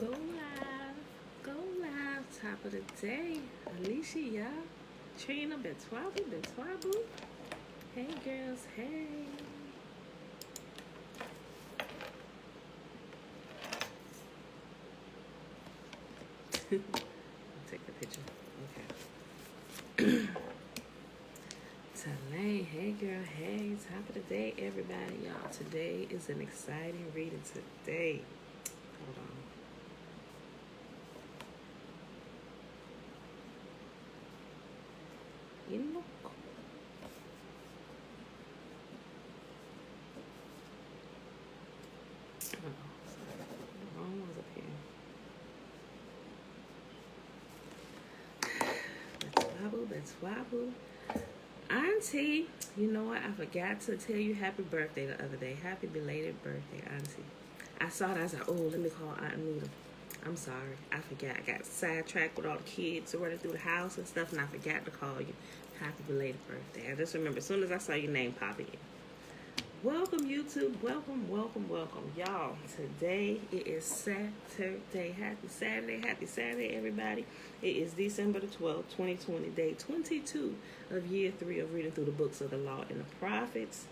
Go live. Go live. Top of the day. Alicia. Trina. Betwabu. Hey, girls. Hey. Take a picture. Okay. Tanae. Hey, girl. Hey. Top of the day, everybody. Y'all, today is an exciting reading today. Hold on. Enoch. Oh, sorry. The wrong one's up here. Betwabu. Auntie, you know what? I forgot to tell you happy birthday the other day. Happy belated birthday, Auntie. I saw it. I was like, oh, let me call Aunt Anita. I'm sorry. I forgot. I got sidetracked with all the kids running through the house and stuff, and I forgot to call you. Happy belated birthday. I just remember as soon as I saw your name pop in. Welcome, YouTube. Welcome. Y'all, today it is Saturday. Happy Saturday, everybody. It is December the 12th, 2020, day 22 of year 3 of reading through the books of the law and the prophets.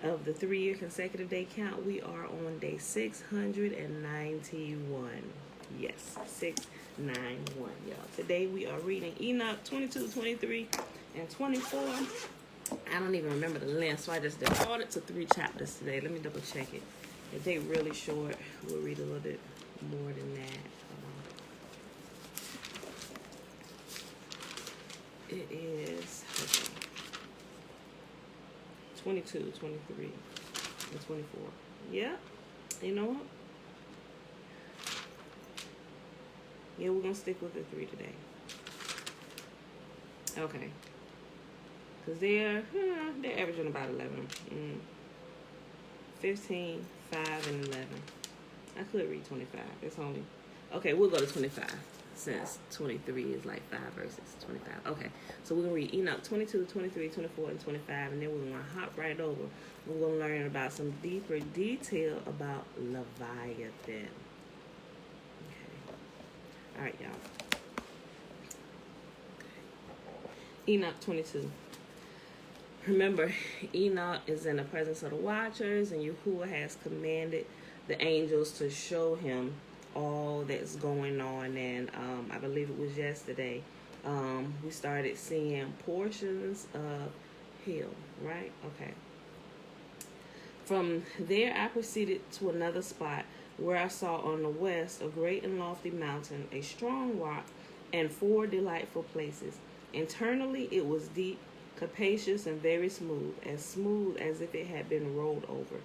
Of the 3-year consecutive day count, we are on day 691. Yes, 691, y'all. Today we are reading Enoch 22, 23, and 24. I don't even remember the length, so I just defaulted to 3 chapters today. Let me double check it. If they're really short, we'll read a little bit more than that. It is 22, 23, and 24. Yeah, you know what? Yeah, we're going to stick with the 3 today. Okay. Because they're averaging about 11. 15, 5, and 11. I could read 25. It's only... Okay, we'll go to 25 since 23 is like 5 verses. 25. Okay, so we're going to read Enoch 22, 23, 24, and 25, and then we're going to hop right over. We're going to learn about some deeper detail about Leviathan. Okay. All right, y'all. Enoch 22. Remember, Enoch is in the presence of the watchers, and Yahuwah has commanded the angels to show him all that's going on. And I believe it was yesterday, we started seeing portions of hell, right? Okay. From there, I proceeded to another spot where I saw on the west a great and lofty mountain, a strong rock, and 4 delightful places. Internally, it was deep, capacious, and very smooth as if it had been rolled over.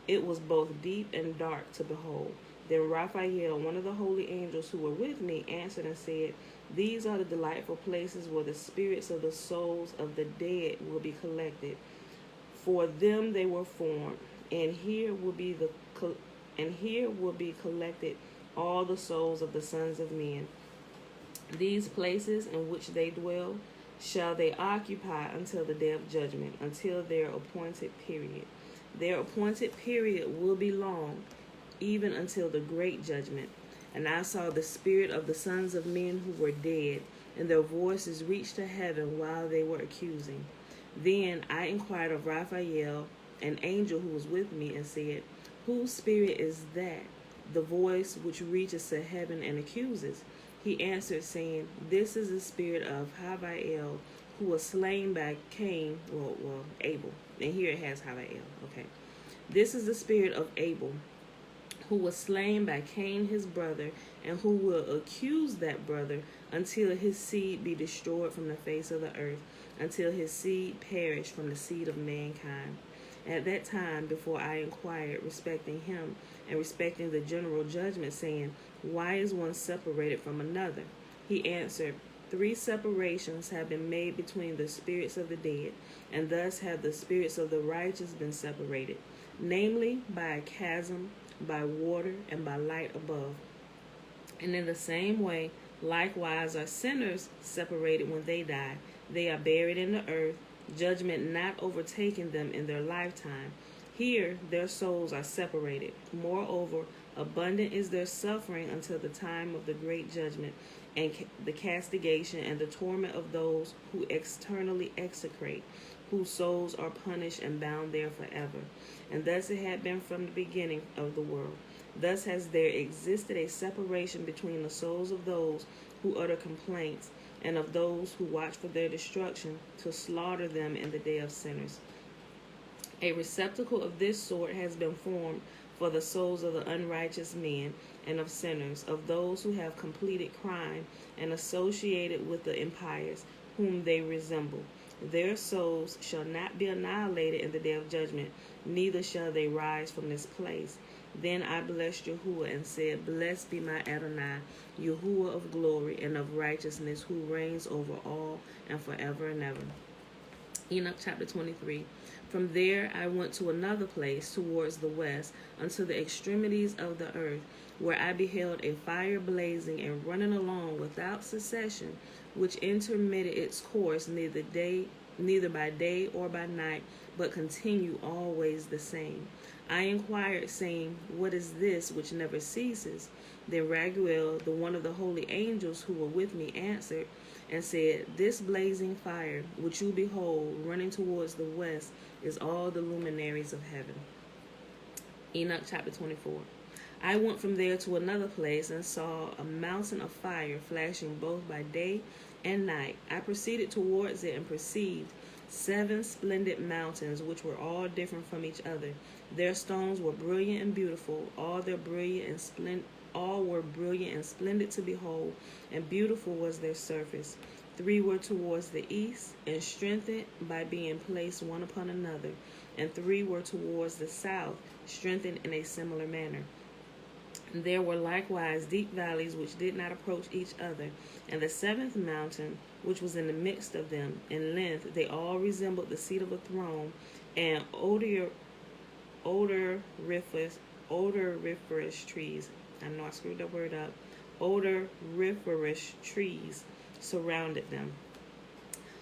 It was both deep and dark to behold. Then Raphael, one of the holy angels who were with me, answered and said, "These are the delightful places where the spirits of the souls of the dead will be collected. For them they were formed, and here will be collected all the souls of the sons of men. These places in which they dwell shall they occupy until the day of judgment, until their appointed period. Their appointed period will be long, even until the great judgment. And I saw the spirit of the sons of men who were dead, and their voices reached to heaven while they were accusing. Then I inquired of Raphael, an angel who was with me, and said, Whose spirit is that, the voice which reaches to heaven and accuses? He answered, saying, This is the spirit of Havael, who was slain by Cain, Abel. And here it has Havael, okay. This is the spirit of Abel, who was slain by Cain his brother, and who will accuse that brother until his seed be destroyed from the face of the earth, until his seed perish from the seed of mankind. At that time, before I inquired respecting him, and respecting the general judgment, saying, Why is one separated from another? He answered, 3 separations have been made between the spirits of the dead, and thus have the spirits of the righteous been separated, namely by a chasm, by water, and by light above. And in the same way, likewise are sinners separated when they die. They are buried in the earth, judgment not overtaking them in their lifetime. Here their souls are separated. Moreover, abundant is their suffering until the time of the great judgment, and the castigation and the torment of those who externally execrate, whose souls are punished and bound there forever. And thus it had been from the beginning of the world. Thus has there existed a separation between the souls of those who utter complaints and of those who watch for their destruction, to slaughter them in the day of sinners. A receptacle of this sort has been formed for the souls of the unrighteous men and of sinners, of those who have completed crime and associated with the impious, whom they resemble. Their souls shall not be annihilated in the day of judgment, neither shall they rise from this place. Then I blessed Yahuwah and said, Blessed be my Adonai, Yahuwah of glory and of righteousness, who reigns over all and forever and ever. Enoch chapter 23. From there I went to another place towards the west, unto the extremities of the earth, where I beheld a fire blazing and running along without cessation, which intermitted its course neither by day or by night, but continued always the same. I inquired, saying, What is this which never ceases? Then Raguel, the one of the holy angels who were with me, answered and said, This blazing fire, which you behold running towards the west, is all the luminaries of heaven. Enoch chapter 24. I went from there to another place and saw a mountain of fire flashing both by day and night. I proceeded towards it and perceived 7 splendid mountains, which were all different from each other. Their stones were brilliant and beautiful, all were brilliant and splendid to behold, and beautiful was their surface. 3 were towards the east, and strengthened by being placed one upon another, and 3 were towards the south, strengthened in a similar manner. There were likewise deep valleys which did not approach each other, and the 7th mountain, which was in the midst of them, in length they all resembled the seat of a throne, and odoriferous trees. I know I screwed that word up. Odoriferous trees surrounded them.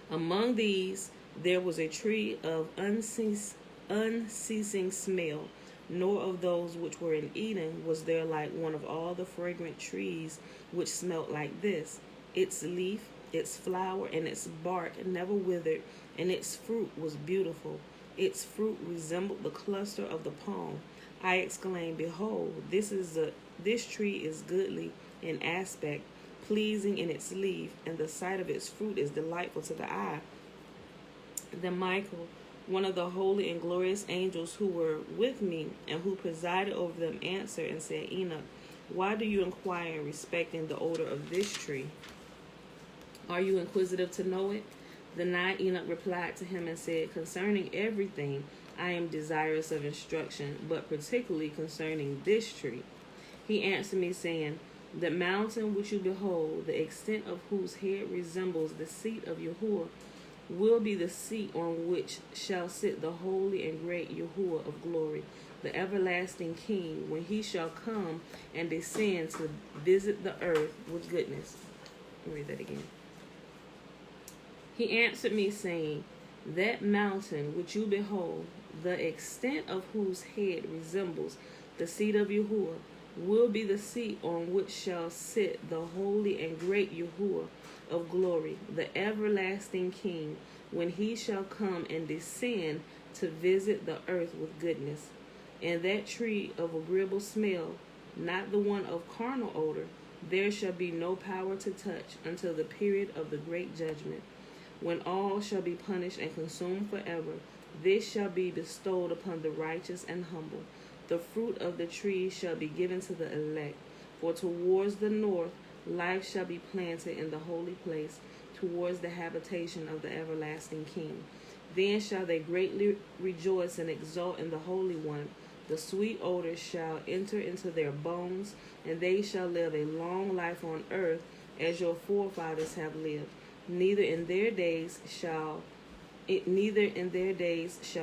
Among these there was a tree of unceasing smell, nor of those which were in Eden was there like one of all the fragrant trees which smelt like this. Its leaf, its flower, and its bark never withered, and its fruit was beautiful. Its fruit resembled the cluster of the palm. I exclaimed, Behold, this tree is goodly in aspect, pleasing in its leaf, and the sight of its fruit is delightful to the eye. Then Michael, one of the holy and glorious angels who were with me and who presided over them, answered and said, Enoch, why do you inquire respecting the odor of this tree? Are you inquisitive to know it? Then Enoch replied to him and said, Concerning everything I am desirous of instruction, but particularly concerning this tree. He answered me, saying, The mountain which you behold, the extent of whose head resembles the seat of Yahuwah, will be the seat on which shall sit the holy and great Yahuwah of glory, the everlasting King, when he shall come and descend to visit the earth with goodness. Let me read that again. He answered me, saying, That mountain which you behold, the extent of whose head resembles the seat of Yahuwah, will be the seat on which shall sit the holy and great Yahuwah of glory, the everlasting King, when he shall come and descend to visit the earth with goodness. And that tree of agreeable smell, not the one of carnal odor, there shall be no power to touch until the period of the great judgment, when all shall be punished and consumed forever. This shall be bestowed upon the righteous and humble. The fruit of the tree shall be given to the elect. For towards the north life shall be planted in the holy place, towards the habitation of the everlasting King. Then shall they greatly rejoice and exult in the Holy One. The sweet odor shall enter into their bones, and they shall live a long life on earth, as your forefathers have lived. Neither in their days shall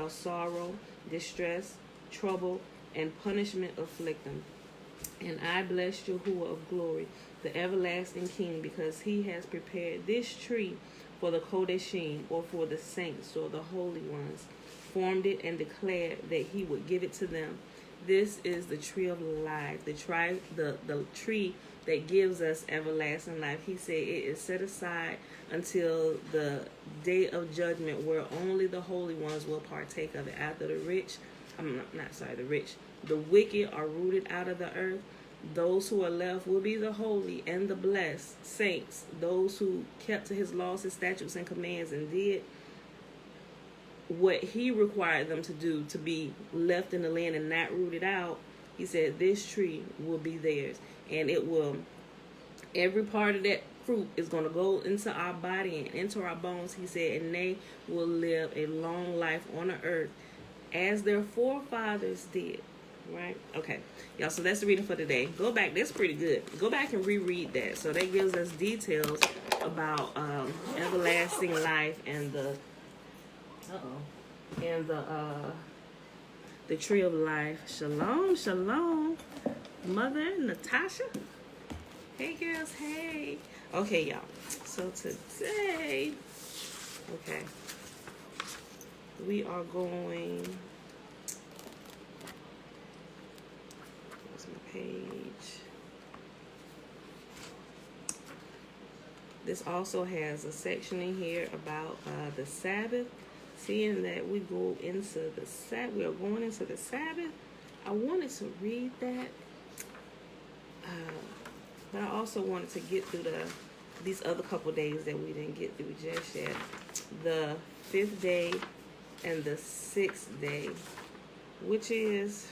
sorrow, distress, trouble, and punishment afflict them. And I bless Yahuwah of glory, the everlasting King, because he has prepared this tree for the Kodeshim, or for the saints, or the holy ones. formed it and declared that he would give it to them. This is the tree of life, the tree that gives us everlasting life. He said it is set aside until the day of judgment, where only the holy ones will partake of it. After the wicked are rooted out of the earth, those who are left will be the holy and the blessed saints, those who kept to his laws, his statutes, and commands, and did what he required them to do to be left in the land and not rooted out. He said this tree will be theirs, and it will, every part of that fruit is going to go into our body and into our bones, he said, and they will live a long life on the earth as their forefathers did. Right? Okay. Y'all, so that's the reading for today. Go back. That's pretty good. Go back and reread that. So that gives us details about everlasting life and the tree of life. Shalom, shalom. Mother Natasha. Hey, girls. Hey. Okay, y'all. So today, okay, we are going... page. This also has a section in here about the Sabbath. Seeing that we go into the Sabbath, we are going into the Sabbath. I wanted to read that, but I also wanted to get through these other couple days that we didn't get through just yet. The 5th day and the 6th day, which is.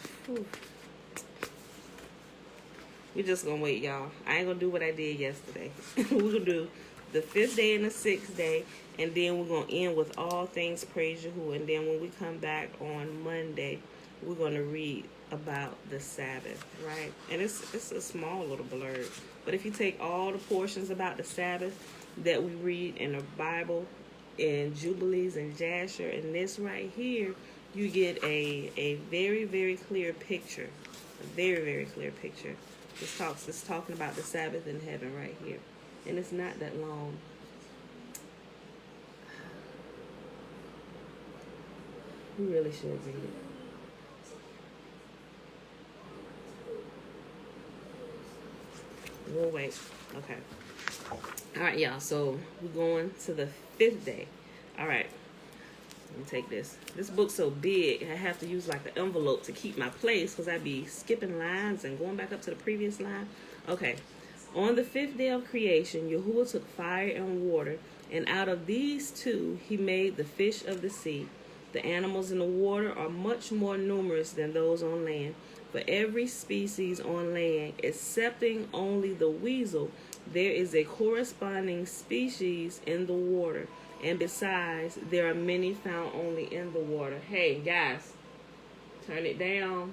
We just gonna wait, y'all. I ain't gonna do what I did yesterday. We're gonna do the 5th day and the 6th day, and then we're gonna end with all things praise Yahuwah. And then when we come back on Monday, we're gonna read about the Sabbath, right? And it's a small little blurb, but if you take all the portions about the Sabbath that we read in the Bible, in Jubilees and Jasher, and this right here, you get a very, very clear picture. A very, very clear picture. It's talking about the Sabbath in heaven right here. And it's not that long. We really should read it. We'll wait. Okay. All right, y'all. So we're going to the 5th day. All right. Let me take this. This book's so big, I have to use like the envelope to keep my place because I'd be skipping lines and going back up to the previous line. Okay. On the 5th day of creation, Yahuwah took fire and water, and out of these two he made the fish of the sea. The animals in the water are much more numerous than those on land. For every species on land, excepting only the weasel, there is a corresponding species in the water. And besides, there are many found only in the water. Hey, guys, turn it down.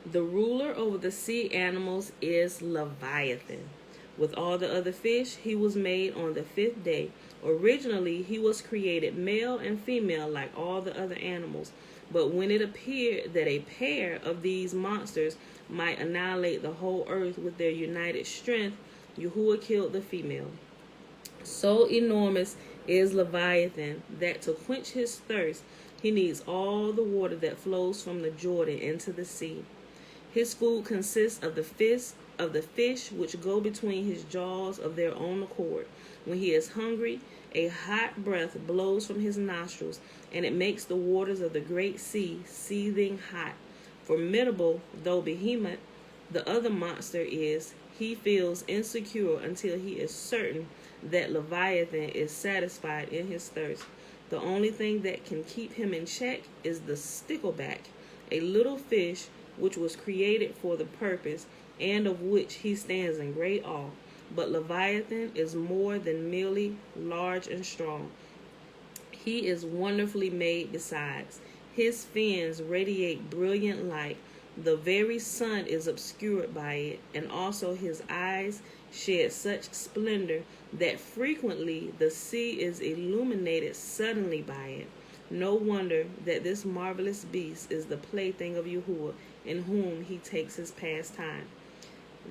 The ruler over the sea animals is Leviathan. With all the other fish, he was made on the 5th day. Originally, he was created male and female like all the other animals. But when it appeared that a pair of these monsters might annihilate the whole earth with their united strength, Yahuwah killed the female. So enormous is Leviathan that to quench his thirst, he needs all the water that flows from the Jordan into the sea. His food consists of the fish which go between his jaws of their own accord. When he is hungry, a hot breath blows from his nostrils, and it makes the waters of the great sea seething hot. Formidable though Behemoth, the other monster is, he feels insecure until he is certain that Leviathan is satisfied in his thirst. The only thing that can keep him in check is the stickleback, a little fish which was created for the purpose and of which he stands in great awe. But Leviathan is more than merely large and strong. He is wonderfully made besides. His fins radiate brilliant light. The very sun is obscured by it, and also his eyes shed such splendor that frequently the sea is illuminated suddenly by it. No wonder that this marvelous beast is the plaything of Yahuwah, in whom he takes his pastime.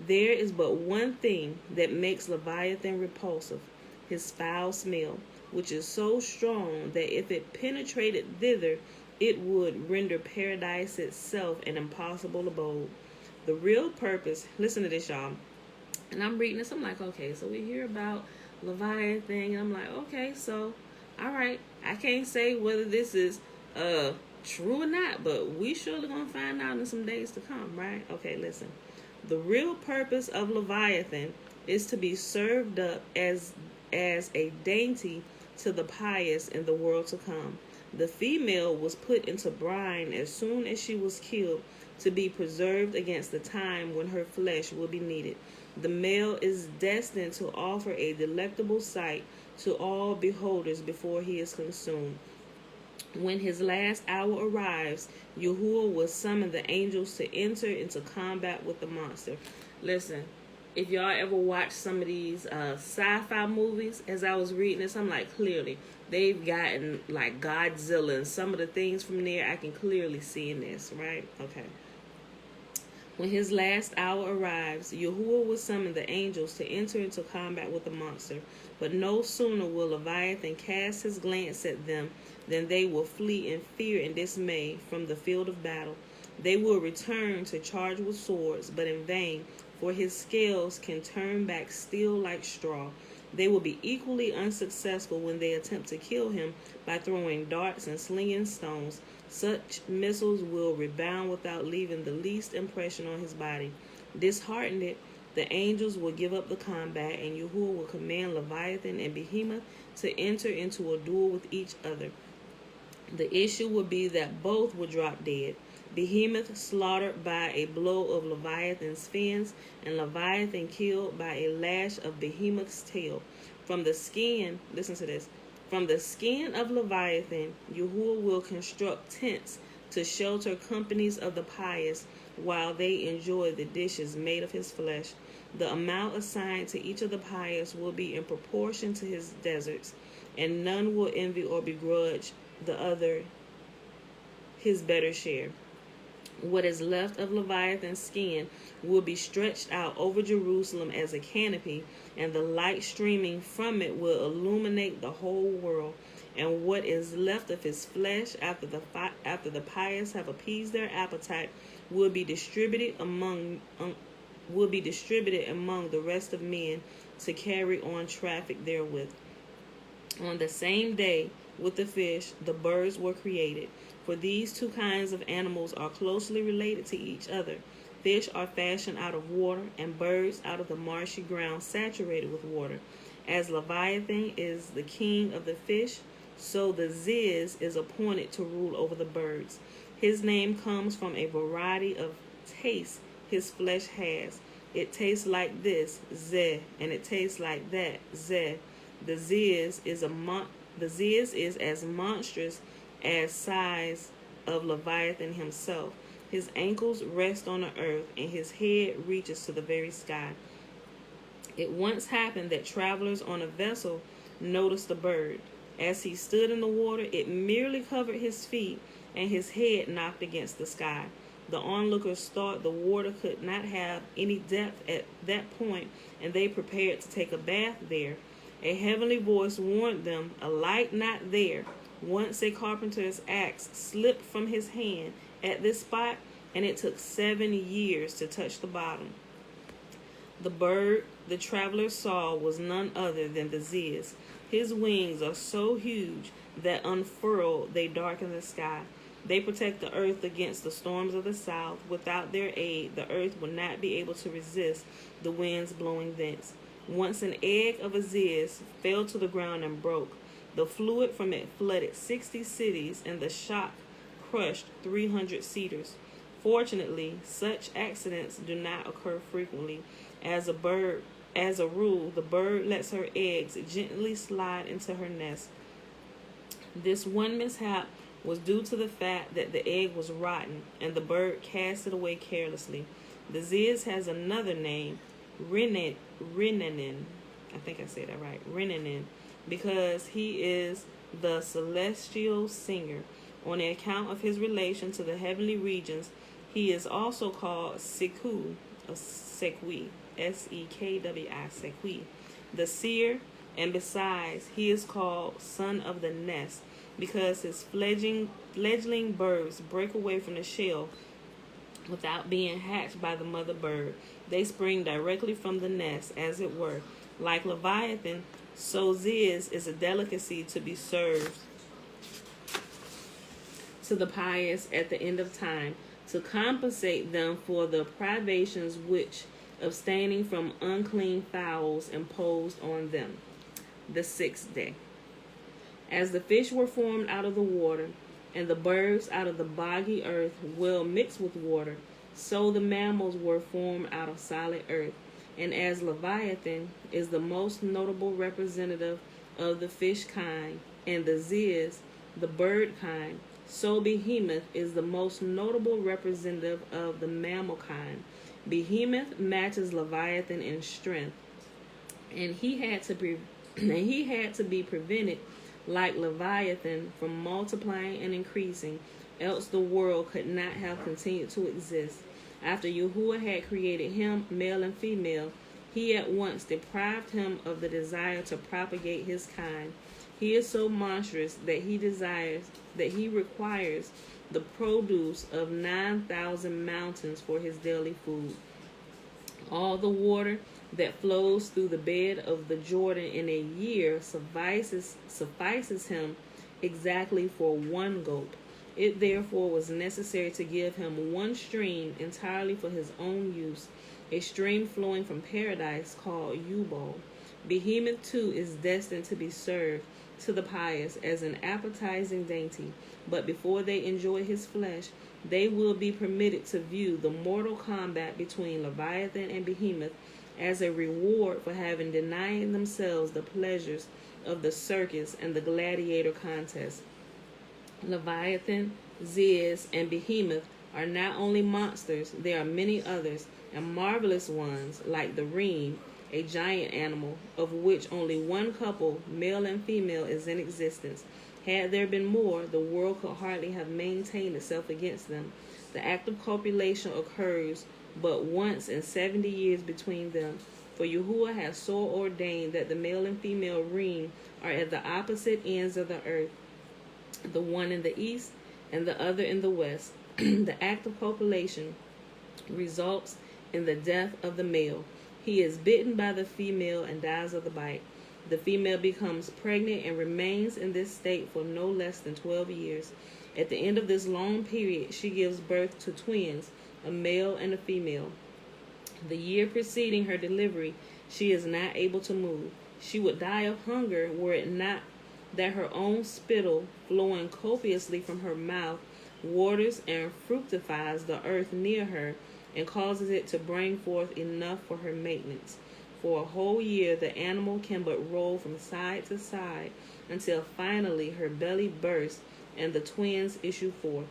There is but one thing that makes Leviathan repulsive, his foul smell. which is so strong that if it penetrated thither, it would render paradise itself an impossible abode. The real purpose, listen to this, y'all. And I'm reading this, I'm like, okay, so we hear about Leviathan, and I'm like, okay, so, all right, I can't say whether this is true or not, but we surely gonna find out in some days to come, right? Okay, listen. The real purpose of Leviathan is to be served up as a dainty to the pious in the world to come. The female was put into brine as soon as she was killed to be preserved against the time when her flesh will be needed. The male is destined to offer a delectable sight to all beholders before he is consumed. When his last hour arrives, Yahuwah will summon the angels to enter into combat with the monster. Listen, if y'all ever watch some of these sci-fi movies, as I was reading this, I'm like, clearly, they've gotten like Godzilla and some of the things from there I can clearly see in this, right? Okay. When his last hour arrives, Yahuwah will summon the angels to enter into combat with the monster. But no sooner will Leviathan cast his glance at them than they will flee in fear and dismay from the field of battle. They will return to charge with swords, but in vain, for his scales can turn back steel like straw. They will be equally unsuccessful when they attempt to kill him by throwing darts and slinging stones. Such missiles will rebound without leaving the least impression on his body. Disheartened, the angels will give up the combat, and Yahuwah will command Leviathan and Behemoth to enter into a duel with each other. The issue will be that both will drop dead. Behemoth slaughtered by a blow of Leviathan's fins, and Leviathan killed by a lash of Behemoth's tail. From the skin, listen to this, from the skin of Leviathan, Yahuwah will construct tents to shelter companies of the pious while they enjoy the dishes made of his flesh. The amount assigned to each of the pious will be in proportion to his deserts, and none will envy or begrudge the other his better share. What is left of Leviathan's skin will be stretched out over Jerusalem as a canopy, and the light streaming from it will illuminate the whole world. And what is left of his flesh after the pious have appeased their appetite will be distributed among the rest of men to carry on traffic therewith. On the same day with the fish, the birds were created. For these two kinds of animals are closely related to each other. Fish are fashioned out of water, and birds out of the marshy ground saturated with water. As Leviathan is the king of the fish, so the Ziz is appointed to rule over the birds. His name comes from a variety of tastes his flesh has. It tastes like this, Zeh, and it tastes like that, Zeh. The Ziz is as monstrous as size of Leviathan himself. His ankles rest on the earth, and his head reaches to the very sky. It once happened that travelers on a vessel noticed the bird. As he stood in the water, it merely covered his feet, and his head knocked against the sky. The onlookers thought the water could not have any depth at that point, and they prepared to take a bath there. A heavenly voice warned them, a light not there. Once a carpenter's axe slipped from his hand at this spot, and it took 7 years to touch the bottom. The bird the travelers saw was none other than the Ziz. His wings are so huge that unfurled they darken the sky. They protect the earth against the storms of the south. Without their aid, the earth would not be able to resist the winds blowing thence. Once an egg of a Ziz fell to the ground and broke. The fluid from it flooded 60 cities, and the shock crushed 300 cedars. Fortunately, such accidents do not occur frequently. As a rule, the bird lets her eggs gently slide into her nest. This one mishap was due to the fact that the egg was rotten, and the bird cast it away carelessly. The Ziz has another name, Renanin. I think I said that right. Renanin. Because he is the celestial singer. On the account of his relation to the heavenly regions, he is also called Seku, Sekwi, Sekwi, the seer, And besides, he is called son of the nest, because his fledgling birds break away from the shell without being hatched by the mother bird. They spring directly from the nest, as it were. Like Leviathan, so Ziz is a delicacy to be served to the pious at the end of time, to compensate them for the privations which abstaining from unclean fowls imposed on them. The 6th day. As the fish were formed out of the water, and the birds out of the boggy earth well mixed with water, so the mammals were formed out of solid earth. And as Leviathan is the most notable representative of the fish kind, and the Ziz, the bird kind, so Behemoth is the most notable representative of the mammal kind. Behemoth matches Leviathan in strength, and he had to be prevented, like Leviathan, from multiplying and increasing, else the world could not have continued to exist. After Yahuwah had created him, male and female, he at once deprived him of the desire to propagate his kind. He is so monstrous that he requires the produce of 9,000 mountains for his daily food. All the water that flows through the bed of the Jordan in a year suffices him exactly for one goat. It therefore was necessary to give him one stream entirely for his own use, a stream flowing from paradise called Ubal. Behemoth too is destined to be served to the pious as an appetizing dainty, but before they enjoy his flesh, they will be permitted to view the mortal combat between Leviathan and Behemoth as a reward for having denied themselves the pleasures of the circus and the gladiator contest. Leviathan, Ziz, and Behemoth are not only monsters, there are many others, and marvelous ones, like the reem, a giant animal, of which only one couple, male and female, is in existence. Had there been more, the world could hardly have maintained itself against them. The act of copulation occurs but once in 70 years between them, for Yahuwah has so ordained that the male and female reem are at the opposite ends of the earth, the one in the east and the other in the west. The act of copulation results in the death of the male. He is bitten by the female and dies of the bite. The female becomes pregnant and remains in this state for no less than 12 years. At the end of this long period, she gives birth to twins, a male and a female. The year preceding her delivery, she is not able to move. She would die of hunger were it not that her own spittle, flowing copiously from her mouth, waters and fructifies the earth near her, and causes it to bring forth enough for her maintenance. For a whole year, the animal can but roll from side to side until finally her belly bursts and the twins issue forth.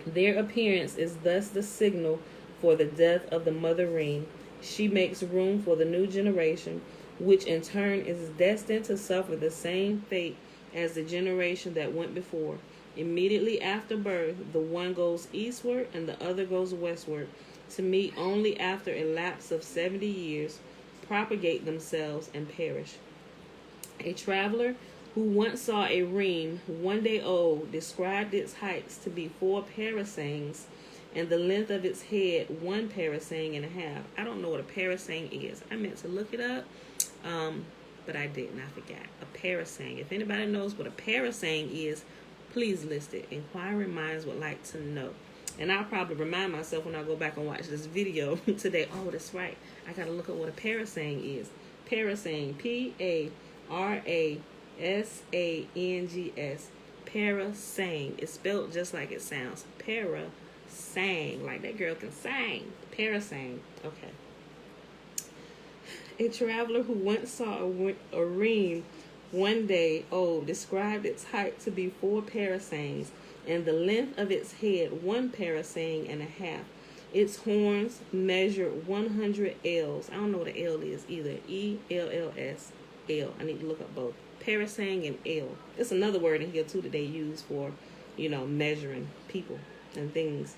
Their appearance is thus the signal for the death of the mother reem. She makes room for the new generation, which in turn is destined to suffer the same fate as the generation that went before. Immediately after birth, the one goes eastward and the other goes westward, to meet only after a lapse of 70 years, propagate themselves, and perish. A traveler who once saw a reem 1 day old described its heights to be 4 parasangs, and the length of its head 1 parasang and a half. I don't know what a parasang is. I meant to look it up, but I didn't. I forgot. A parasang. If anybody knows what a parasang is, please list it. Inquiring minds would like to know. And I'll probably remind myself when I go back and watch this video today. Oh, that's right. I got to look at what a parasang is. Parasang. Parasangs. Parasang. It's spelled just like it sounds. Parasang. Like that girl can sing. Parasang. Okay. A traveler who once saw a reem 1 day old described its height to be 4 parasangs, and the length of its head 1 parasang and a half. Its horns measured 100 ells. I don't know what an L is either. E-L-L-S. L. I need to look up both. Parasang and L. It's another word in here too that they use for, measuring people and things.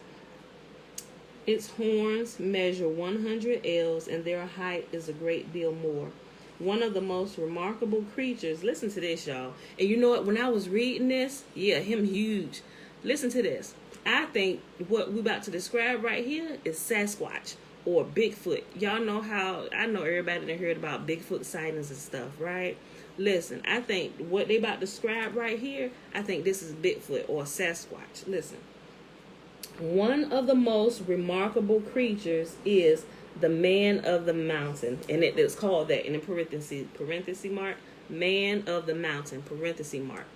Its horns measure 100 ells, and their height is a great deal more. one of the most remarkable creatures. Listen to this, y'all. And you know what? When I was reading this, yeah, him huge. Listen to this. I think what we're about to describe right here is Sasquatch or Bigfoot. Y'all know how, I know everybody done heard about Bigfoot sightings and stuff, right? Listen, I think what they about to describe right here, I think this is Bigfoot or Sasquatch. Listen. One of the most remarkable creatures is the man of the mountain. And it is called that in a parenthesis mark, man of the mountain, parenthesis mark.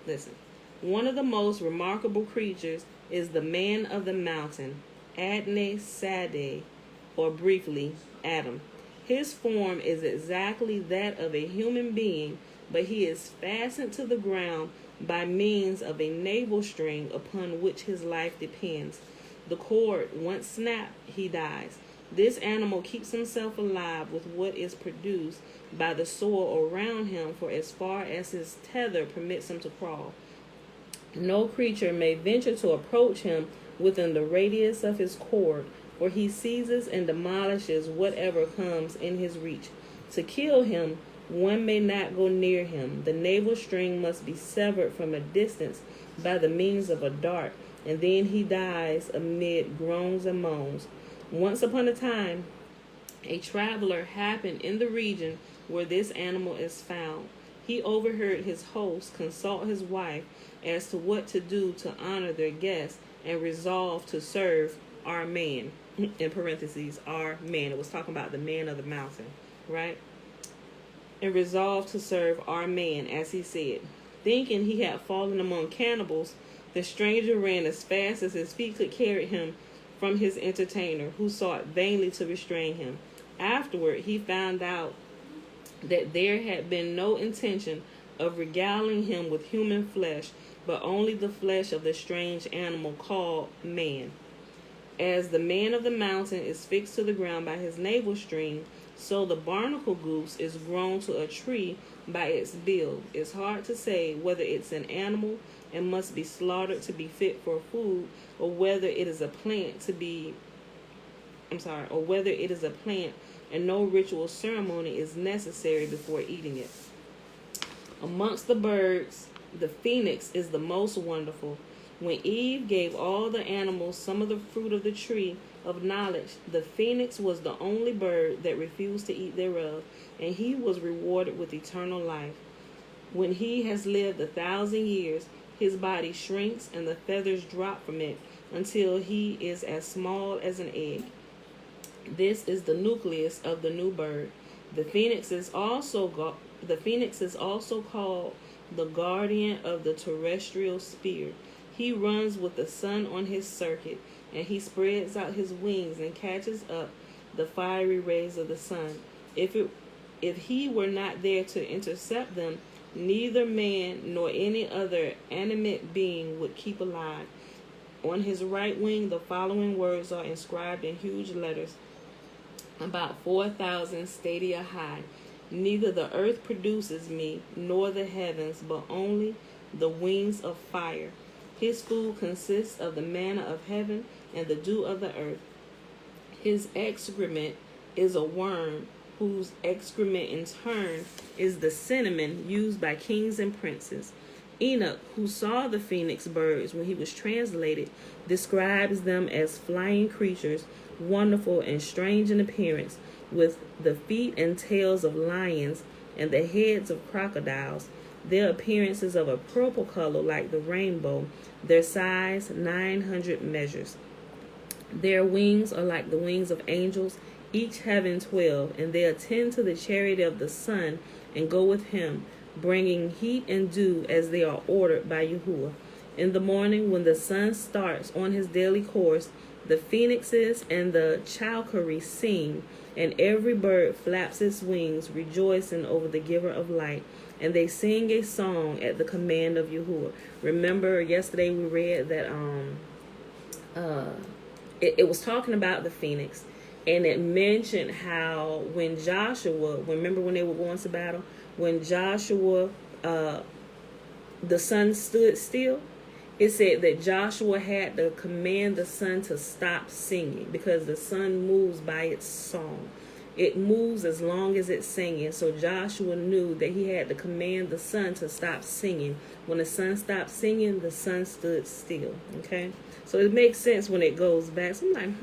Listen. One of the most remarkable creatures is the man of the mountain, Adne Sade, or briefly, Adam. His form is exactly that of a human being, but he is fastened to the ground by means of a navel string upon which his life depends. The cord, once snapped, he dies. This animal keeps himself alive with what is produced by the soil around him for as far as his tether permits him to crawl. No creature may venture to approach him within the radius of his cord, for he seizes and demolishes whatever comes in his reach. To kill him, one may not go near him. The navel string must be severed from a distance by the means of a dart, and then he dies amid groans and moans. Once upon a time, a traveler happened in the region where this animal is found. He overheard his host consult his wife as to what to do to honor their guest and resolved to serve our man. In parentheses, our man. It was talking about the man of the mountain, right? And resolved to serve our man, as he said. Thinking he had fallen among cannibals, the stranger ran as fast as his feet could carry him from his entertainer, who sought vainly to restrain him. Afterward, he found out that there had been no intention of regaling him with human flesh, but only the flesh of the strange animal called man. As the man of the mountain is fixed to the ground by his navel string, so the barnacle goose is grown to a tree by its bill. It's hard to say whether it's an animal and must be slaughtered to be fit for food, or whether it is a plant and no ritual ceremony is necessary before eating it. Amongst the birds, the phoenix is the most wonderful. When Eve gave all the animals some of the fruit of the tree of knowledge, the phoenix was the only bird that refused to eat thereof, and he was rewarded with eternal life. When he has lived 1,000 years, his body shrinks and the feathers drop from it until he is as small as an egg. This is the nucleus of the new bird. The phoenix is also called the guardian of the terrestrial sphere. He runs with the sun on his circuit, and he spreads out his wings and catches up the fiery rays of the sun. If he were not there to intercept them, neither man nor any other animate being would keep alive. On his right wing, the following words are inscribed in huge letters, about 4,000 stadia high. Neither the earth produces me, nor the heavens, but only the wings of fire. His food consists of the manna of heaven and the dew of the earth. His excrement is a worm, whose excrement in turn is the cinnamon used by kings and princes. Enoch, who saw the phoenix birds when he was translated, describes them as flying creatures, wonderful and strange in appearance, with the feet and tails of lions and the heads of crocodiles. Their appearance is of a purple color like the rainbow. Their size 900 measures. Their wings are like the wings of angels, each having 12, and they attend to the chariot of the sun and go with him, bringing heat and dew as they are ordered by Yahuwah. In the morning, when the sun starts on his daily course, the phoenixes and the chowkery sing, and every bird flaps its wings, rejoicing over the giver of light. And they sing a song at the command of Yahuwah. Remember, yesterday we read that it was talking about the phoenix, and it mentioned how when Joshua, remember when they were going to battle, when Joshua, the sun stood still, it said that Joshua had to command the sun to stop singing because the sun moves by its song. It moves as long as it's singing. So Joshua knew that he had to command the sun to stop singing. When the sun stopped singing, the sun stood still. Okay? So it makes sense when it goes back. So I'm like,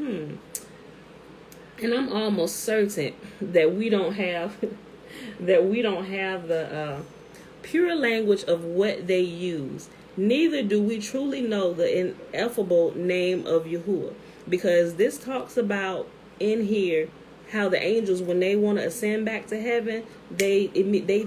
And I'm almost certain that we don't have the pure language of what they use. Neither do we truly know the ineffable name of Yahuwah, because this talks about in here how the angels, when they want to ascend back to heaven, they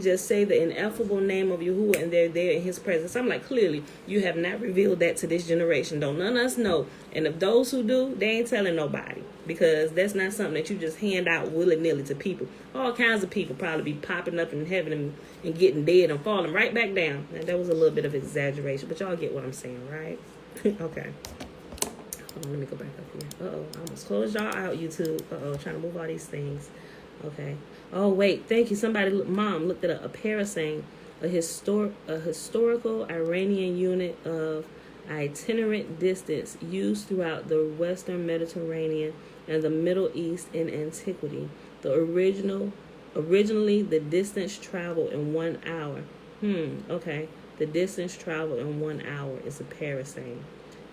just say the ineffable name of Yahuwah, and they're there in his presence. I'm like, clearly, you have not revealed that to this generation. Don't none of us know. And if those who do, they ain't telling nobody, because that's not something that you just hand out willy-nilly to people. All kinds of people probably be popping up in heaven and getting dead and falling right back down. And that was a little bit of exaggeration, but y'all get what I'm saying, right? Okay. Hold on, let me go back up here. I almost closed y'all out, YouTube. Trying to move all these things. Okay. Oh, wait. Thank you. Mom looked at a parasang, a historical Iranian unit of itinerant distance used throughout the Western Mediterranean and the Middle East in antiquity. Originally, the distance traveled in 1 hour. Okay. The distance traveled in 1 hour is a parasang.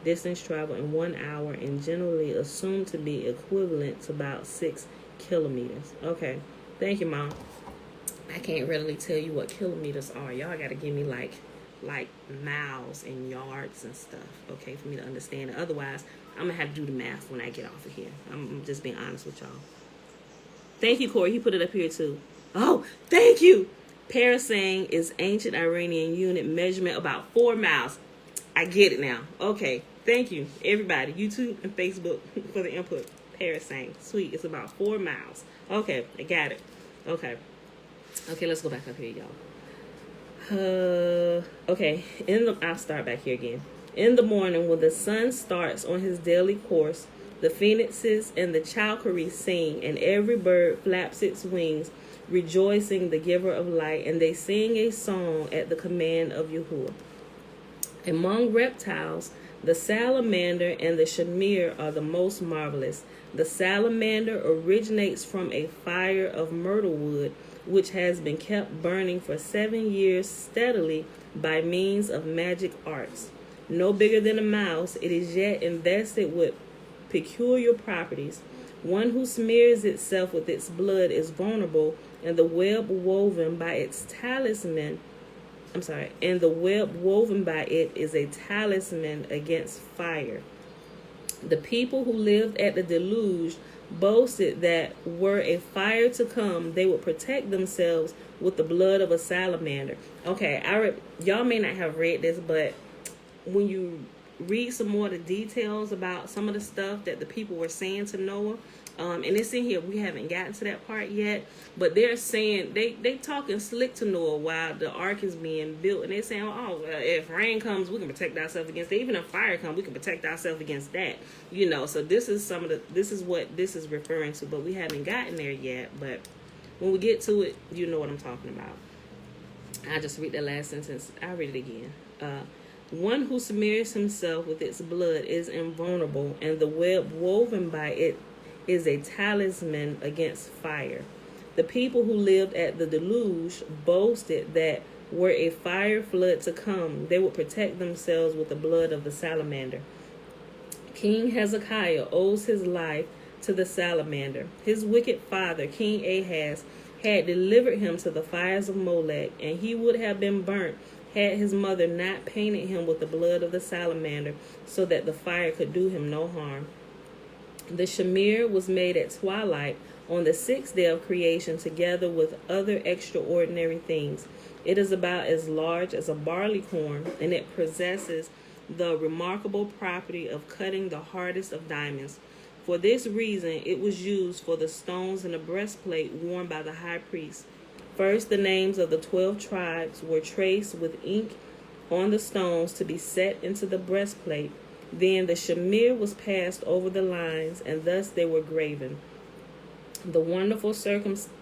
Distance travel in 1 hour and generally assumed to be equivalent to about 6 kilometers. Okay. Thank you, Mom. I can't really tell you what kilometers are. Y'all got to give me like miles and yards and stuff, okay, for me to understand it. Otherwise, I'm going to have to do the math when I get off of here. I'm just being honest with y'all. Thank you, Corey. He put it up here, too. Oh, thank you. Parasang is ancient Iranian unit measurement about 4 miles. I get it now. Okay. Thank you, everybody. YouTube and Facebook for the input. Parasang. Sweet. It's about 4 miles. Okay. I got it. Okay. Okay, let's go back up here, y'all. Okay. I'll start back here again. In the morning, when the sun starts on his daily course, the phoenixes and the chowkery sing, and every bird flaps its wings, rejoicing the giver of light, and they sing a song at the command of Yahuwah. Among reptiles, the salamander and the shamir are the most marvelous. The salamander originates from a fire of myrtle wood, which has been kept burning for 7 years steadily by means of magic arts. No bigger than a mouse, it is yet invested with peculiar properties. One who smears itself with its blood is vulnerable, and the web woven by it is a talisman against fire. The people who lived at the deluge boasted that were a fire to come, they would protect themselves with the blood of a salamander. Okay, y'all may not have read this, but when you read some more of the details about some of the stuff that the people were saying to Noah, and it's in here, we haven't gotten to that part yet, but they're saying, they talking slick to Noah while the ark is being built, and they're saying, if rain comes, we can protect ourselves against it. Even if fire comes, we can protect ourselves against that. So this is what this is referring to, but we haven't gotten there yet. But when we get to it, you know what I'm talking about. I just read the last sentence. I'll read it again. One who smears himself with its blood is invulnerable, and the web woven by it is a talisman against fire. The people who lived at the deluge boasted that were a fire flood to come, they would protect themselves with the blood of the salamander. King Hezekiah owes his life to the salamander. His wicked father, King Ahaz, had delivered him to the fires of Molech, and he would have been burnt had his mother not painted him with the blood of the salamander, so that the fire could do him no harm. The shamir was made at twilight on the 6th day of creation, together with other extraordinary things. It is about as large as a barley corn, and it possesses the remarkable property of cutting the hardest of diamonds. For this reason, it was used for the stones in the breastplate worn by the high priest. First, the names of the 12 tribes were traced with ink on the stones to be set into the breastplate. Then the shamir was passed over the lines, and thus they were graven. The wonderful circumstance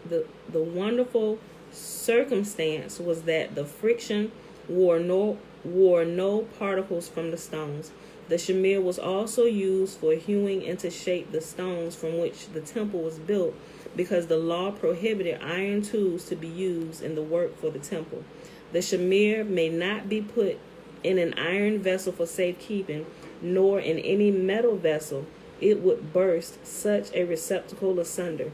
was that the friction wore no wore no particles from the stones. The shamir was also used for hewing into shape the stones from which the temple was built, because the law prohibited iron tools to be used in the work for the temple. The shamir may not be put in an iron vessel for safekeeping, nor in any metal vessel. It would burst such a receptacle asunder.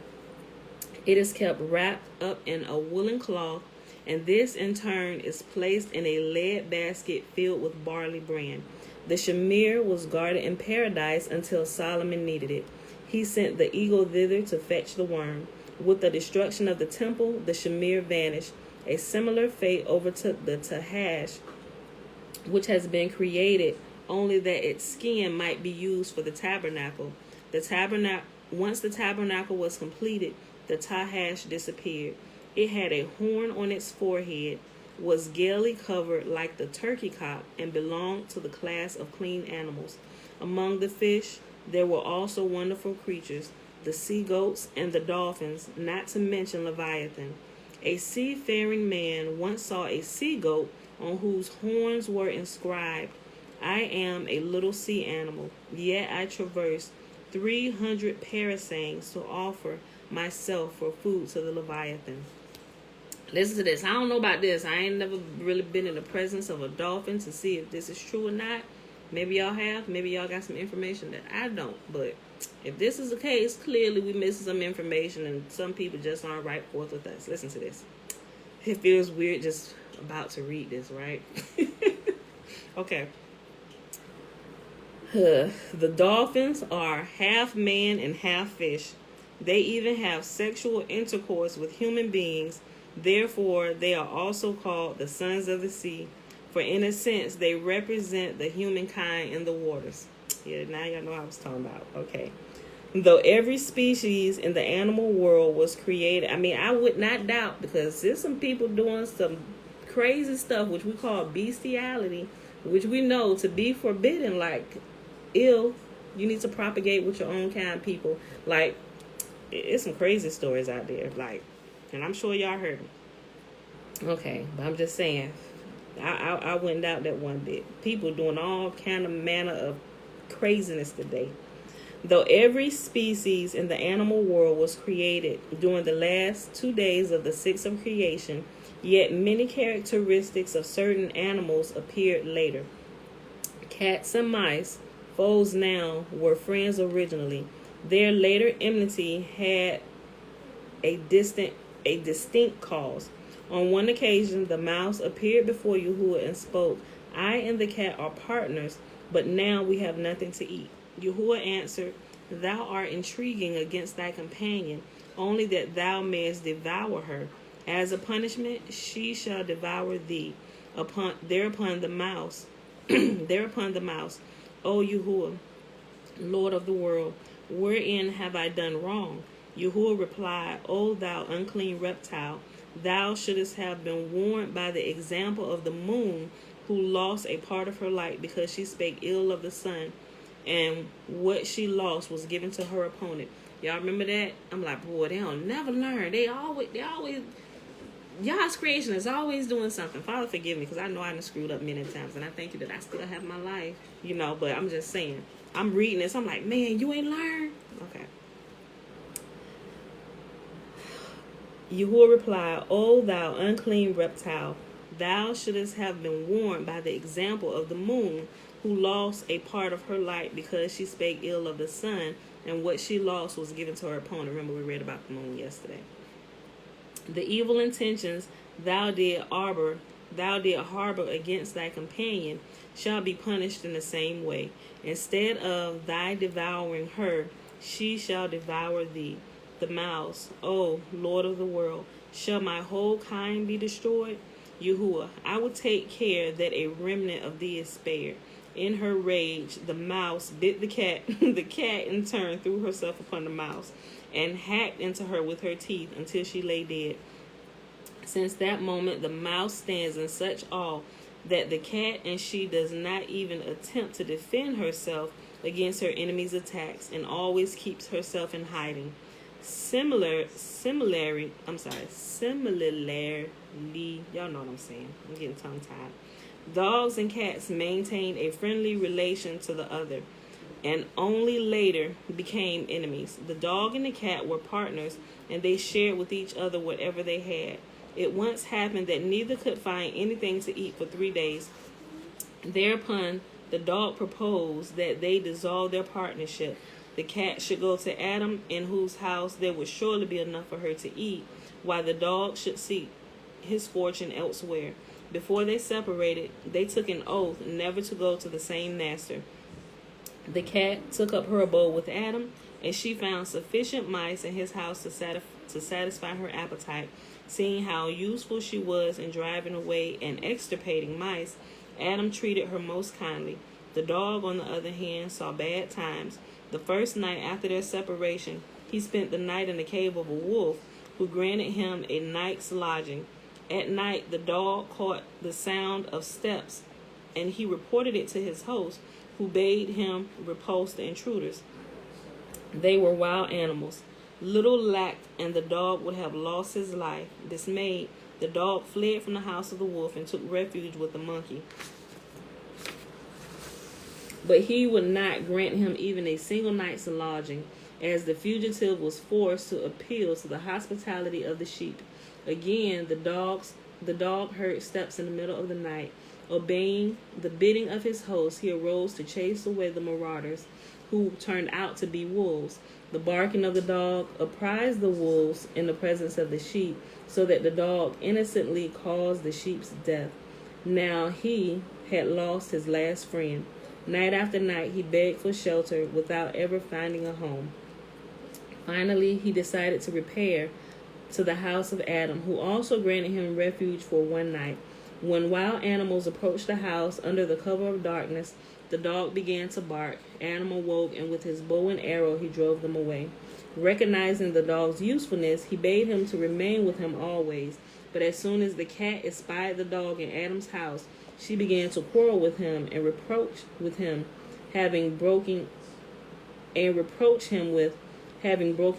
It is kept wrapped up in a woolen cloth, and this in turn is placed in a lead basket filled with barley bran. The shamir was guarded in paradise until Solomon needed it. He sent the eagle thither to fetch the worm. With the destruction of the temple, the shamir vanished. A similar fate overtook the tahash, which has been created only that its skin might be used for the tabernacle. Once the tabernacle was completed, the tahash disappeared. It had a horn on its forehead, was gaily covered like the turkey cock, and belonged to the class of clean animals. Among the fish, there were also wonderful creatures, the sea goats and the dolphins, not to mention Leviathan. A seafaring man once saw a sea goat on whose horns were inscribed, "I am a little sea animal, yet I traversed 300 parasangs to offer myself for food to the Leviathan." Listen to this. I don't know about this. I ain't never really been in the presence of a dolphin to see if this is true or not. Maybe y'all have. Maybe y'all got some information that I don't. But if this is the case, clearly we missing some information, and some people just aren't right forth with us. Listen to this. It feels weird just about to read this, right? Okay. The dolphins are half man and half fish. They even have sexual intercourse with human beings. Therefore, they are also called the sons of the sea, for in a sense, they represent the humankind in the waters. Yeah, now y'all know what I was talking about. Okay. Though every species in the animal world was created, I would not doubt, because there's some people doing some crazy stuff, which we call bestiality, which we know to be forbidden, like ill. You need to propagate with your own kind, people. Like, it's some crazy stories out there, like, and I'm sure y'all heard them. Okay, but I'm just saying, I wouldn't doubt that one bit. People doing all kind of manner of craziness today. Though every species in the animal world was created during the last 2 days of the sixth of creation, yet many characteristics of certain animals appeared later. Cats and mice, foes now, were friends originally. Their later enmity had a distinct cause. On one occasion, the mouse appeared before Yahuwah and spoke, "I and the cat are partners, but now we have nothing to eat." Yahuwah answered, "Thou art intriguing against thy companion, only that thou mayest devour her. As a punishment, she shall devour thee." Thereupon the mouse, "O Yahuwah, Lord of the world, wherein have I done wrong?" Yahuwah replied, "O thou unclean reptile, thou shouldest have been warned by the example of the moon, who lost a part of her light because she spake ill of the sun, and what she lost was given to her opponent." Y'all remember that? I'm like, boy, they don't never learn. They always, y'all's creation is always doing something. Father, forgive me, because I know I done screwed up many times, and I thank you that I still have my life, but I'm just saying. I'm reading this, I'm like, man, you ain't learned? Okay. Yahuwah replied, "O thou unclean reptile, thou shouldest have been warned by the example of the moon, who lost a part of her light because she spake ill of the sun, and what she lost was given to her opponent." Remember, we read about the moon yesterday. "The evil intentions thou did harbor against thy companion shall be punished in the same way. Instead of thy devouring her, she shall devour thee. The mouse, O Lord of the world, shall my whole kind be destroyed? Yahuwah, I will take care that a remnant of thee is spared." In her rage, the mouse bit the cat. The cat, in turn, threw herself upon the mouse and hacked into her with her teeth until she lay dead. Since that moment, the mouse stands in such awe that the cat and she does not even attempt to defend herself against her enemy's attacks, and always keeps herself in hiding. Similarly, y'all know what I'm saying. I'm getting tongue-tied. Dogs and cats maintained a friendly relation to the other, and only later became enemies. The dog and the cat were partners, and they shared with each other whatever they had. It once happened that neither could find anything to eat for 3 days. Thereupon, the dog proposed that they dissolve their partnership. The cat should go to Adam, in whose house there would surely be enough for her to eat, while the dog should seek his fortune elsewhere. Before they separated, they took an oath never to go to the same master. The cat took up her abode with Adam, and she found sufficient mice in his house to satisfy her appetite. Seeing how useful she was in driving away and extirpating mice, Adam treated her most kindly. The dog, on the other hand, saw bad times. The first night after their separation, he spent the night in the cave of a wolf, who granted him a night's lodging. At night, the dog caught the sound of steps, and he reported it to his host, who bade him repulse the intruders. They were wild animals. Little lacked, and the dog would have lost his life. Dismayed, the dog fled from the house of the wolf and took refuge with the monkey. But he would not grant him even a single night's lodging, as the fugitive was forced to appeal to the hospitality of the sheep. Again, the dog heard steps in the middle of the night. Obeying the bidding of his host, he arose to chase away the marauders, who turned out to be wolves. The barking of the dog apprised the wolves in the presence of the sheep, so that the dog innocently caused the sheep's death. Now he had lost his last friend. Night after night he begged for shelter without ever finding a home. Finally, he decided to repair to the house of Adam, who also granted him refuge for one night. When wild animals approached the house under the cover of darkness, the dog began to bark. Adam awoke, and with his bow and arrow he drove them away. Recognizing the dog's usefulness, he bade him to remain with him always. But as soon as the cat espied the dog in Adam's house, she began to quarrel with him and reproach him with having broken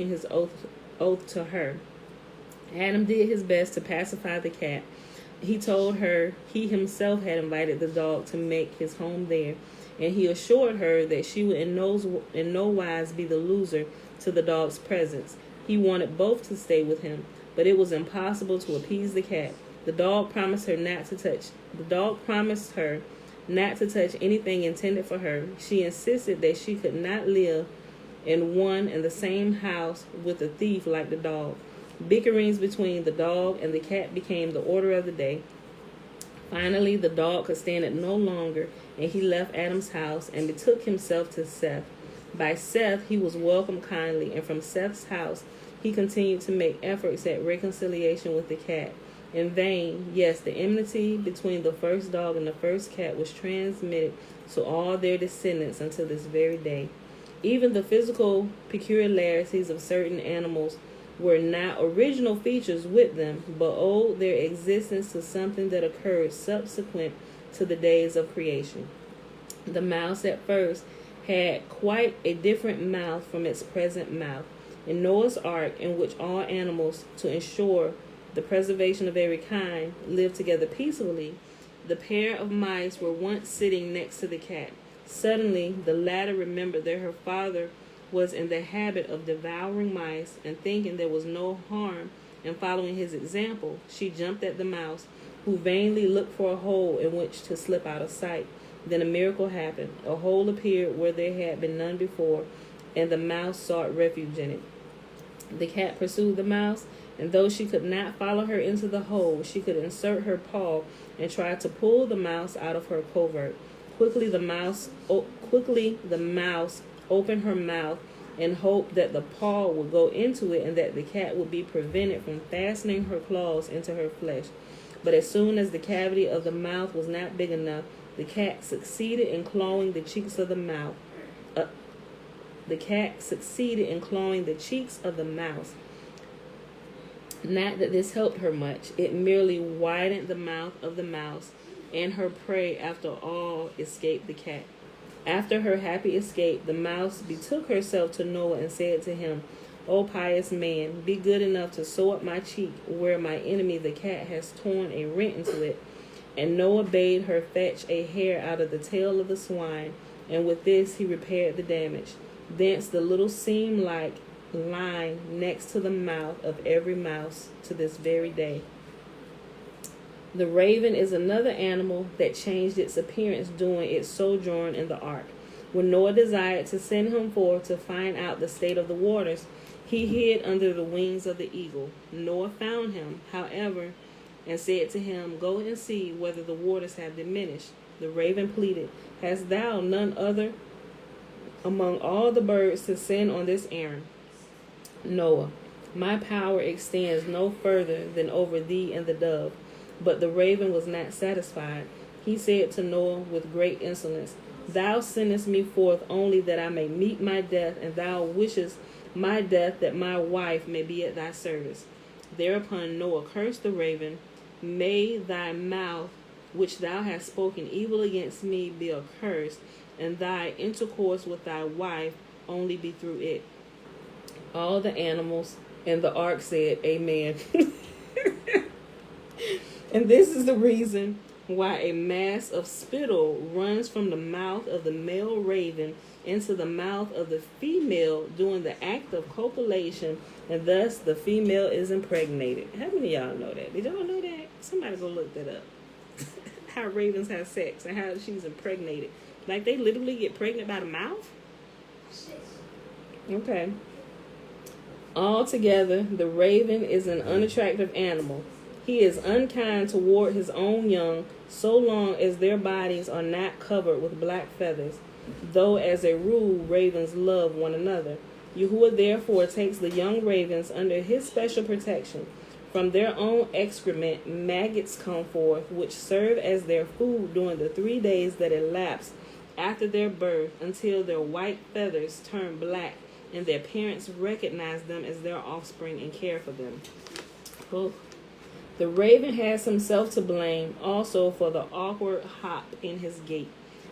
his oath to her. Adam did his best to pacify the cat. He told her he himself had invited the dog to make his home there, and he assured her that she would in no wise be the loser to the dog's presence. He wanted both to stay with him, but it was impossible to appease the cat. The dog promised her not to touch anything intended for her. She insisted that she could not live in one and the same house with a thief like the dog. Bickerings between the dog and the cat became the order of the day. Finally, the dog could stand it no longer, and he left Adam's house and betook himself to Seth. By Seth, he was welcomed kindly, and from Seth's house, he continued to make efforts at reconciliation with the cat. In vain, yes, the enmity between the first dog and the first cat was transmitted to all their descendants until this very day. Even the physical peculiarities of certain animals were not original features with them, but owed their existence to something that occurred subsequent to the days of creation. The mouse at first had quite a different mouth from its present mouth. In Noah's Ark, in which all animals, to ensure the preservation of every kind, lived together peacefully, the pair of mice were once sitting next to the cat. Suddenly, the latter remembered that her father was in the habit of devouring mice, and thinking there was no harm in following his example, she jumped at the mouse, who vainly looked for a hole in which to slip out of sight. Then a miracle happened. A hole appeared where there had been none before, and the mouse sought refuge in it. The cat pursued the mouse, and though she could not follow her into the hole, she could insert her paw and try to pull the mouse out of her covert. Quickly the mouse opened her mouth and hoped that the paw would go into it and that the cat would be prevented from fastening her claws into her flesh. But as soon as the cavity of the mouth was not big enough, the cat succeeded in clawing the cheeks of the mouse. Not that this helped her much. It merely widened the mouth of the mouse, and her prey, after all, escaped the cat. After her happy escape, the mouse betook herself to Noah and said to him, "O pious man, be good enough to sew up my cheek where my enemy the cat has torn a rent into it." And Noah bade her fetch a hair out of the tail of the swine, and with this he repaired the damage. Thence the little seam-like line next to the mouth of every mouse to this very day. The raven is another animal that changed its appearance during its sojourn in the ark. When Noah desired to send him forth to find out the state of the waters, he hid under the wings of the eagle. Noah found him, however, and said to him, Go and see whether the waters have diminished. The raven pleaded, Hast thou none other among all the birds to send on this errand? Noah, my power extends no further than over thee and the dove. But the raven was not satisfied. He said to Noah with great insolence, Thou sendest me forth only that I may meet my death, and thou wishest my death that my wife may be at thy service. Thereupon Noah cursed the raven, May thy mouth, which thou hast spoken evil against me, be accursed, and thy intercourse with thy wife only be through it. All the animals in the ark said, Amen. And this is the reason why a mass of spittle runs from the mouth of the male raven into the mouth of the female during the act of copulation, and thus the female is impregnated. How many of y'all know that? Did y'all know that? Somebody go look that up. How ravens have sex and how she's impregnated. Like they literally get pregnant by the mouth? Okay. Altogether, the raven is an unattractive animal. He is unkind toward his own young, so long as their bodies are not covered with black feathers, though as a rule ravens love one another. Yahuwah therefore takes the young ravens under his special protection. From their own excrement maggots come forth, which serve as their food during the 3 days that elapse after their birth, until their white feathers turn black and their parents recognize them as their offspring and care for them. Oh. The raven has himself to blame also for the awkward hop in his gait.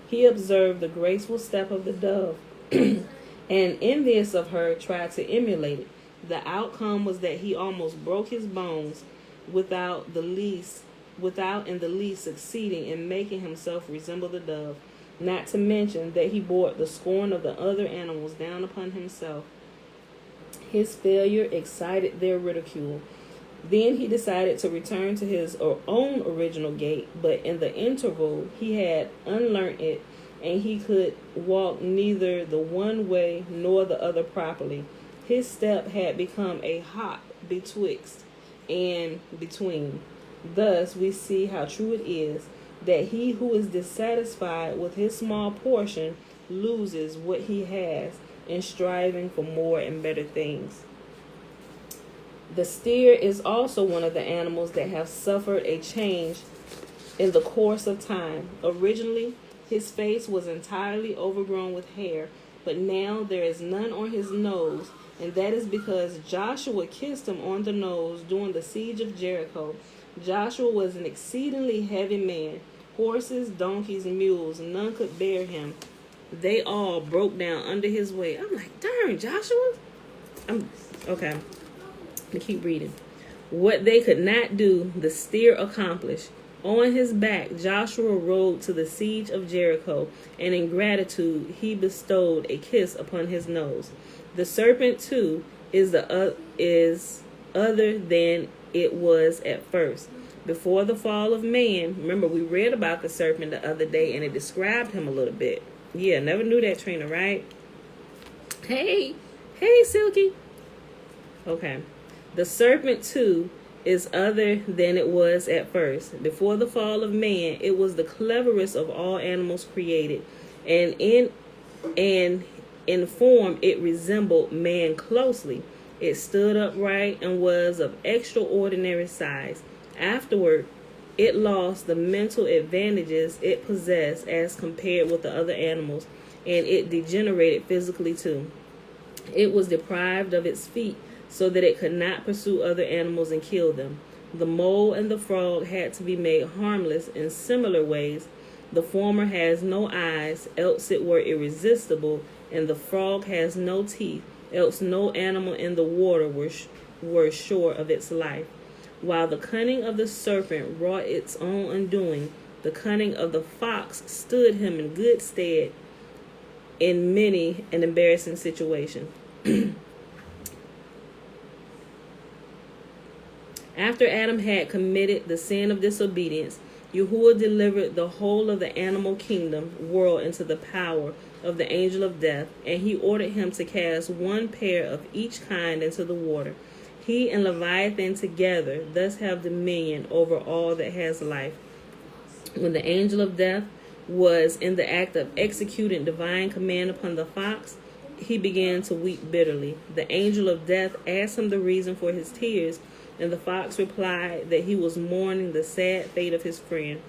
He observed the graceful step of the dove, and envious of her tried to emulate it. The outcome was that he almost broke his bones without in the least succeeding in making himself resemble the dove, not to mention that he brought the scorn of the other animals down upon himself. His failure excited their ridicule. Then he decided to return to his own original gait, but in the interval he had unlearned it, and he could walk neither the one way nor the other properly. His step had become a hop betwixt and between. Thus we see how true it is that he who is dissatisfied with his small portion loses what he has in striving for more and better things. The steer is also one of the animals that have suffered a change in the course of time. Originally, his face was entirely overgrown with hair, but now there is none on his nose, and that is because Joshua kissed him on the nose during the siege of Jericho. Joshua was an exceedingly heavy man. Horses, donkeys, mules, none could bear him. They all broke down under his weight. I'm like, darn, Joshua? Okay. To keep reading. What they could not do, the steer accomplished. On his back, Joshua rode to the siege of Jericho, and in gratitude he bestowed a kiss upon his nose. The serpent, too, is other than it was at first. Before the fall of man, remember we read about the serpent the other day, and it described him a little bit. Yeah, never knew that, Trina, right? Hey, Silky. Okay. The serpent, too, is other than it was at first. Before the fall of man, it was the cleverest of all animals created, and in form it resembled man closely. It stood upright and was of extraordinary size. Afterward, it lost the mental advantages it possessed as compared with the other animals, and it degenerated physically too. It was deprived of its feet, so that it could not pursue other animals and kill them. The mole and the frog had to be made harmless in similar ways. The former has no eyes, else it were irresistible, and the frog has no teeth, else no animal in the water were sure of its life. While the cunning of the serpent wrought its own undoing, the cunning of the fox stood him in good stead in many an embarrassing situation. After Adam had committed the sin of disobedience, Yahuwah delivered the whole of the animal kingdom world into the power of the angel of death, and he ordered him to cast one pair of each kind into the water. He and Leviathan together thus have dominion over all that has life. When the angel of death was in the act of executing divine command upon the fox, he began to weep bitterly. The angel of death asked him the reason for his tears, and the fox replied that he was mourning the sad fate of his friend.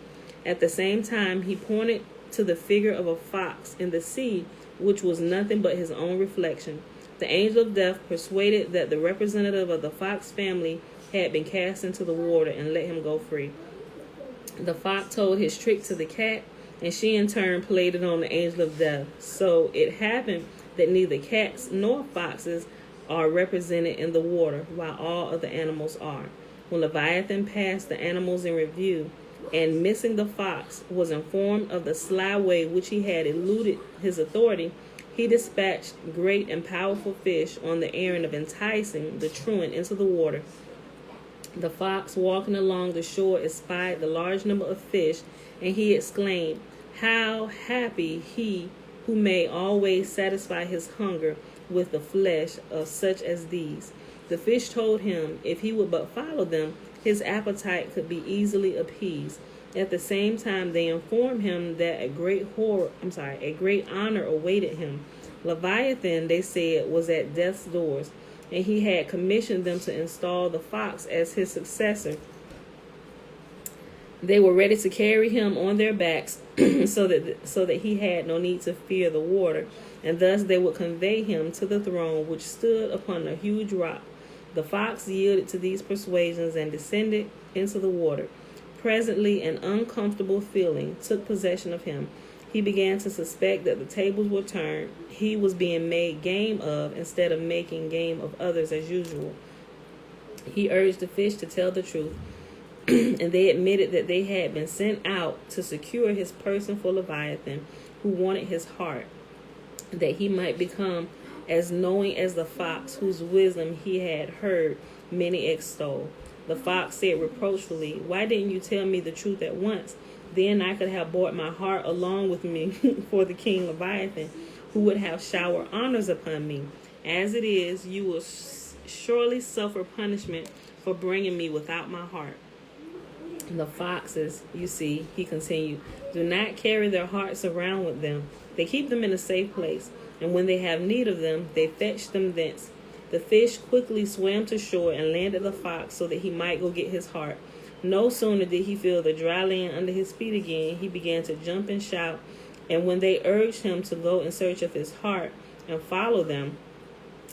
At the same time, he pointed to the figure of a fox in the sea, which was nothing but his own reflection. The angel of death persuaded that the representative of the fox family had been cast into the water and let him go free. The fox told his trick to the cat, and she in turn played it on the angel of death. So it happened that neither cats nor foxes are represented in the water, while all other animals are. When Leviathan passed the animals in review, and missing the fox, was informed of the sly way which he had eluded his authority, he dispatched great and powerful fish on the errand of enticing the truant into the water. The fox, walking along the shore, espied the large number of fish, and he exclaimed, "How happy he who may always satisfy his hunger with the flesh of such as these." The fish told him if he would but follow them, his appetite could be easily appeased. At the same time, they informed him that a great honor awaited him. Leviathan, they said, was at death's doors, and he had commissioned them to install the fox as his successor. They were ready to carry him on their backs so that he had no need to fear the water, and thus they would convey him to the throne which stood upon a huge rock. The fox yielded to these persuasions and descended into the water. Presently, an uncomfortable feeling took possession of him. He began to suspect that the tables were turned. He was being made game of instead of making game of others as usual. He urged the fish to tell the truth, and they admitted that they had been sent out to secure his person for Leviathan, who wanted his heart, that he might become as knowing as the fox, whose wisdom he had heard many extol. The fox said reproachfully, "Why didn't you tell me the truth at once? Then I could have brought my heart along with me for the king Leviathan, who would have showered honors upon me. As it is, you will surely suffer punishment for bringing me without my heart." The foxes, you see, he continued, do not carry their hearts around with them. They keep them in a safe place, and when they have need of them, they fetch them thence. The fish quickly swam to shore and landed the fox so that he might go get his heart. No sooner did he feel the dry land under his feet again, he began to jump and shout, and when they urged him to go in search of his heart and follow them,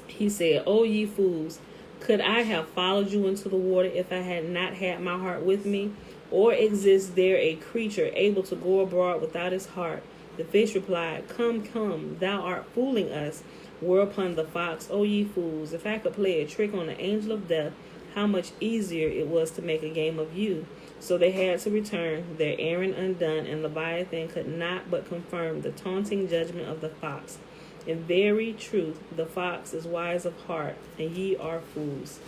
he said, "O ye fools, could I have followed you into the water if I had not had my heart with me? Or exists there a creature able to go abroad without his heart?" The fish replied, Come, thou art fooling us. Whereupon the fox, "O ye fools, if I could play a trick on the angel of death, how much easier it was to make a game of you." So they had to return, their errand undone, and Leviathan could not but confirm the taunting judgment of the fox. In very truth, the fox is wise of heart, and ye are fools.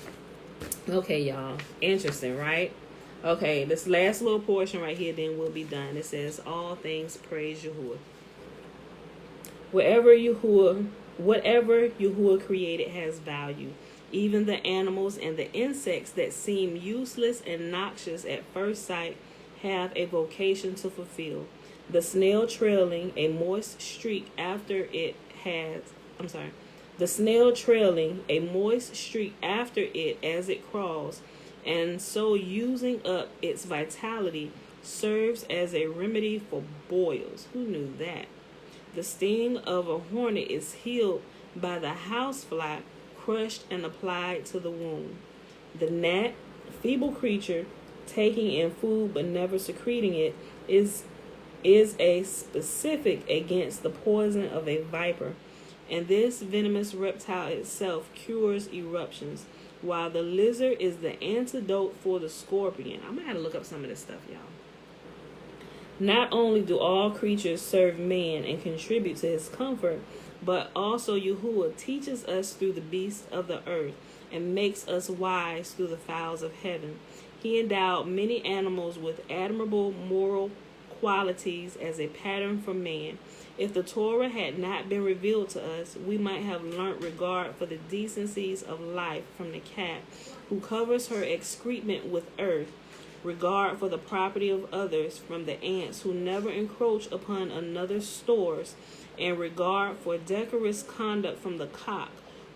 Okay, y'all. Interesting, right? Okay, this last little portion right here, then we'll be done. It says, all things praise Yahuwah. Whatever Yahuwah created has value. Even the animals and the insects that seem useless and noxious at first sight have a vocation to fulfill. The snail trailing a moist streak after it as it crawls, and so using up its vitality, serves as a remedy for boils. Who knew that? The sting of a hornet is healed by the housefly, crushed and applied to the wound. The gnat, feeble creature, taking in food but never secreting it, is a specific against the poison of a viper, and this venomous reptile itself cures eruptions. while the lizard is the antidote for the scorpion. I'm going to have to look up some of this stuff, y'all. Not only do all creatures serve man and contribute to his comfort, but also Yahuwah teaches us through the beasts of the earth and makes us wise through the fowls of heaven. He endowed many animals with admirable moral qualities as a pattern for man. If the Torah had not been revealed to us, we might have learnt regard for the decencies of life from the cat, who covers her excrement with earth, regard for the property of others from the ants, who never encroach upon another's stores, and regard for decorous conduct from the cock,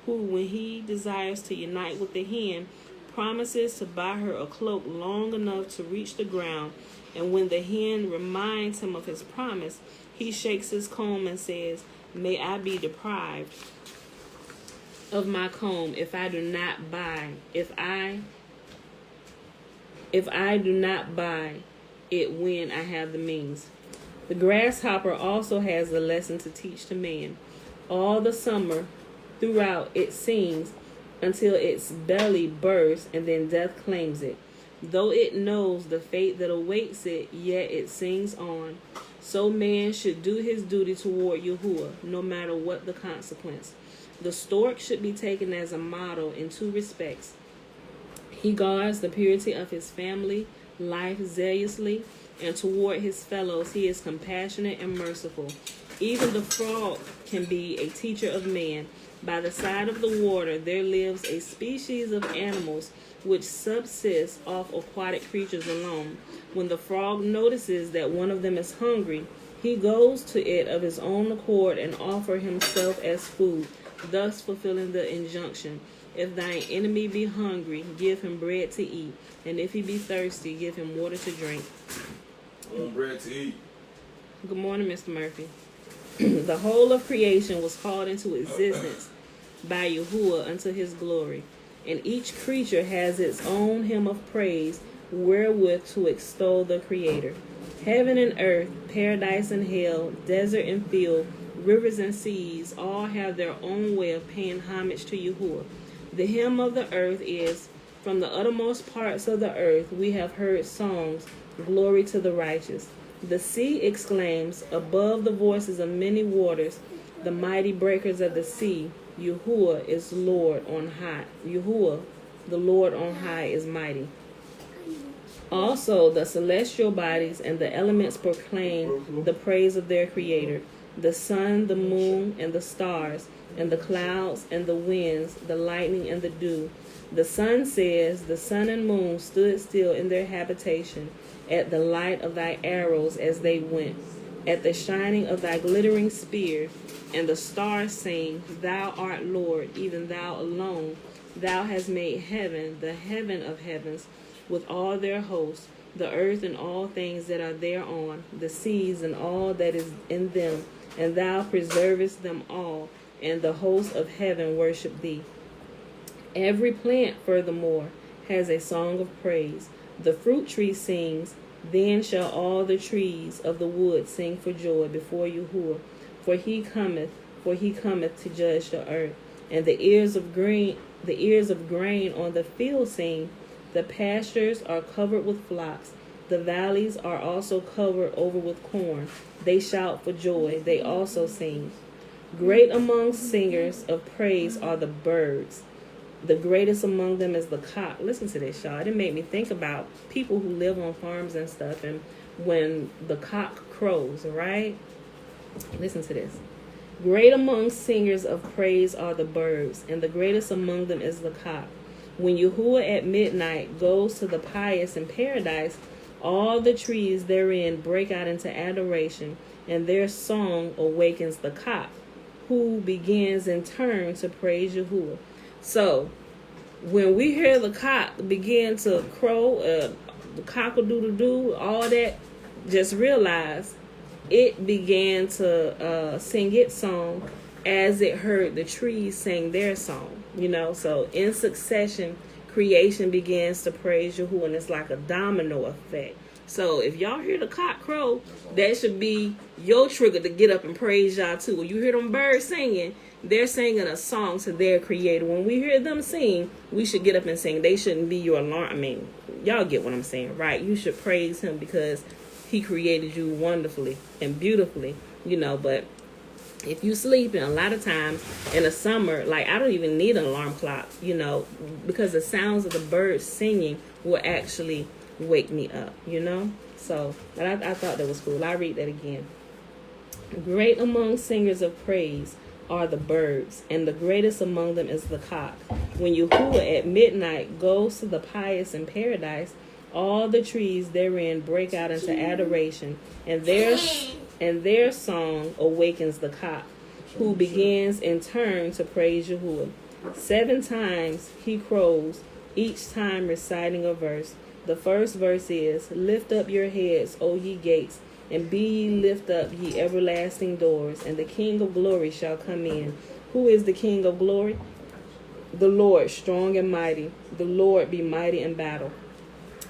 who, when he desires to unite with the hen, promises to buy her a cloak long enough to reach the ground, and when the hen reminds him of his promise, he shakes his comb and says, "May I be deprived of my comb if I do not buy it when I have the means." The grasshopper also has a lesson to teach to man. All the summer throughout it sings until its belly bursts, and then death claims it. Though it knows the fate that awaits it, yet it sings on. So man should do his duty toward Yahuwah, no matter what the consequence. The stork should be taken as a model in two respects. He guards the purity of his family life zealously, and toward his fellows he is compassionate and merciful. Even the frog can be a teacher of man. By the side of the water there lives a species of animals which subsist off aquatic creatures alone. When the frog notices that one of them is hungry, he goes to it of his own accord and offers himself as food, thus fulfilling the injunction, "If thine enemy be hungry, give him bread to eat, and if he be thirsty, give him water to drink." Bread to eat. Good morning, Mr. Murphy. The whole of creation was called into existence by Yahuwah unto his glory, and each creature has its own hymn of praise wherewith to extol the Creator. Heaven and earth, paradise and hell, desert and field, rivers and seas, all have their own way of paying homage to Yahuwah. The hymn of the earth is, "From the uttermost parts of the earth we have heard songs, glory to the righteous." The sea exclaims, above the voices of many waters, the mighty breakers of the sea, Yahuwah is Lord on high. Yahuwah, the Lord on high, is mighty. Also, the celestial bodies and the elements proclaim the praise of their Creator. The sun, the moon, and the stars, and the clouds, and the winds, the lightning, and the dew. The sun says, "The sun and moon stood still in their habitation, at the light of thy arrows as they went, at the shining of thy glittering spear." And the stars sing, "Thou art Lord, even thou alone. Thou hast made heaven, the heaven of heavens, with all their hosts, the earth and all things that are thereon, the seas and all that is in them, and thou preservest them all, and the hosts of heaven worship thee." Every plant, furthermore, has a song of praise. The fruit tree sings, "Then shall all the trees of the wood sing for joy before Yahuwah, for he cometh to judge the earth." And the ears of grain on the field sing, "The pastures are covered with flocks, the valleys are also covered over with corn. They shout for joy, they also sing." Great among singers of praise are the birds. The greatest among them is the cock. Listen to this, y'all. It made me think about people who live on farms and stuff, and when the cock crows, right? Listen to this. Great among singers of praise are the birds, and the greatest among them is the cock. When Yahuwah at midnight goes to the pious in paradise, all the trees therein break out into adoration, and their song awakens the cock, who begins in turn to praise Yahuwah. So, when we hear the cock begin to crow, the cock-a-doodle-doo, all that, just realize it began to sing its song as it heard the trees sing their song. So in succession, creation begins to praise Yahuwah, and it's like a domino effect. So if y'all hear the cock crow, that should be your trigger to get up and praise y'all too. When you hear them birds singing, they're singing a song to their creator. When we hear them sing, we should get up and sing. They shouldn't be your alarm. I mean, y'all get what I'm saying, right? You should praise him because he created you wonderfully and beautifully, but if you sleeping, a lot of times in the summer, like I don't even need an alarm clock, because the sounds of the birds singing will actually wake me up, So, but I thought that was cool. I read that again. Great among singers of praise are the birds, and the greatest among them is the cock. When Yahuwah at midnight goes to the pious in paradise, all the trees therein break out into adoration, and their song awakens the cock, who begins in turn to praise Yahuwah. 7 times he crows, each time reciting a verse. The first verse is, Lift up your heads, O ye gates, and be ye lift up, ye everlasting doors, and the King of glory shall come in. Who is the King of glory? The Lord, strong and mighty. The Lord be mighty in battle.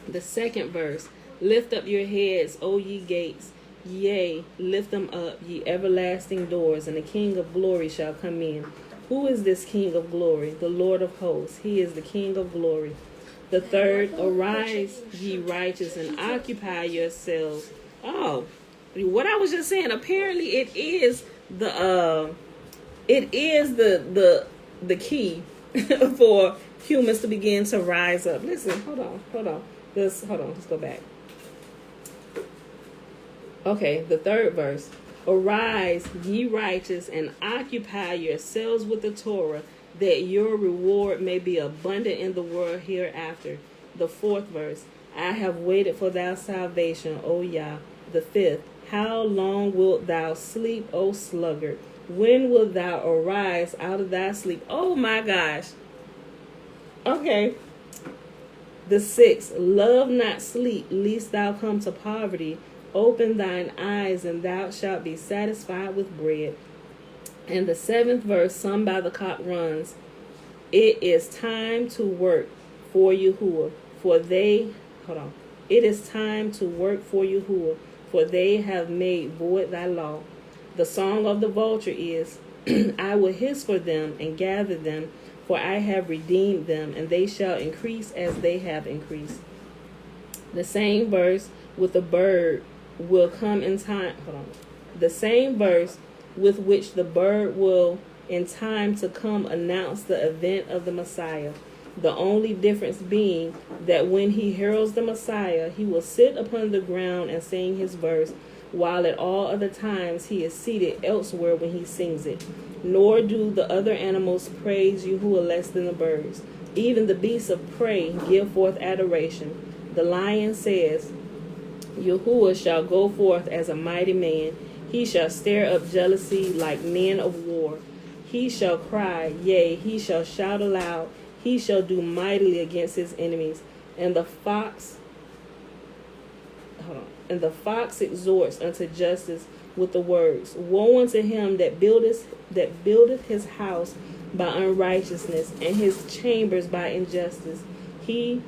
The second verse, Lift up your heads, O ye gates, yea, lift them up, ye everlasting doors, and the King of glory shall come in. Who is this King of glory? The Lord of hosts. He is the King of glory. The third, Arise, ye righteous, and occupy yourselves. Oh, what I was just saying. Apparently, it is the key for humans to begin to rise up. Listen, hold on. Let's go back. Okay, the third verse. Arise, ye righteous, and occupy yourselves with the Torah, that your reward may be abundant in the world hereafter. The fourth verse. I have waited for thy salvation, O Yah. The fifth. How long wilt thou sleep, O sluggard? When wilt thou arise out of thy sleep? Oh my gosh. Okay. The sixth. Love not sleep, lest thou come to poverty. Open thine eyes, and thou shalt be satisfied with bread. And the seventh verse, sung by the cock, runs, It is time to work for Yahuwah, It is time to work for Yahuwah, for they have made void thy law. The song of the vulture is, I will hiss for them and gather them, for I have redeemed them, and they shall increase as they have increased. The same verse with the bird will come in time. The same verse with which the bird will in time to come announce the event of the Messiah. The only difference being that when he heralds the Messiah, he will sit upon the ground and sing his verse, while at all other times he is seated elsewhere when he sings it. Nor do the other animals praise Yahuwah less than the birds. Even the beasts of prey give forth adoration. The lion says, Yahuwah shall go forth as a mighty man. He shall stir up jealousy like men of war. He shall cry, yea, he shall shout aloud. He shall do mightily against his enemies. And the fox exhorts unto justice with the words, Woe unto him that buildeth his house by unrighteousness, and his chambers by injustice. He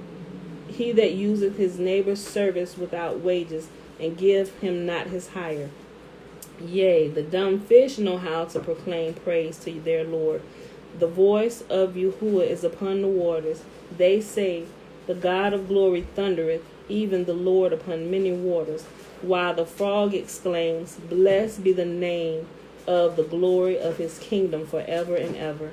that useth his neighbor's service without wages, and give him not his hire. Yea, the dumb fish know how to proclaim praise to their Lord. The voice of Yahuwah is upon the waters. They say, The God of glory thundereth, even the Lord upon many waters. While the frog exclaims, Blessed be the name of the glory of his kingdom forever and ever.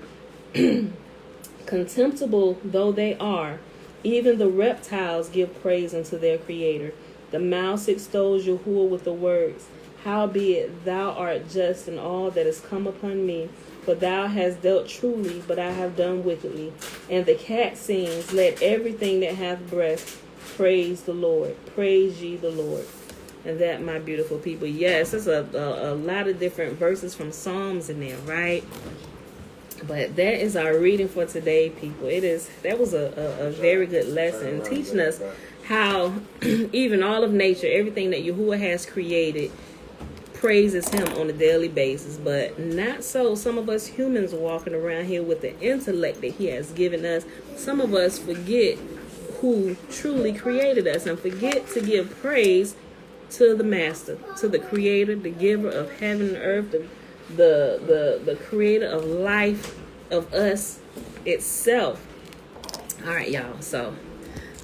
Contemptible though they are, even the reptiles give praise unto their Creator. The mouse extols Yahuwah with the words, Howbeit thou art just in all that is come upon me, for thou hast dealt truly, but I have done wickedly. And the cat sings, Let everything that hath breath praise the Lord. Praise ye the Lord. And that, my beautiful people, yes, there's a lot of different verses from Psalms in there, right? But that is our reading for today, people. That was a very good lesson, teaching us how even all of nature, everything that Yahuwah has created, praises him on a daily basis. But not so some of us humans walking around here with the intellect that he has given us. Some of us forget who truly created us, and forget to give praise to the Master, to the Creator, the Giver of heaven and earth, the Creator of life, of us itself. All right, y'all. So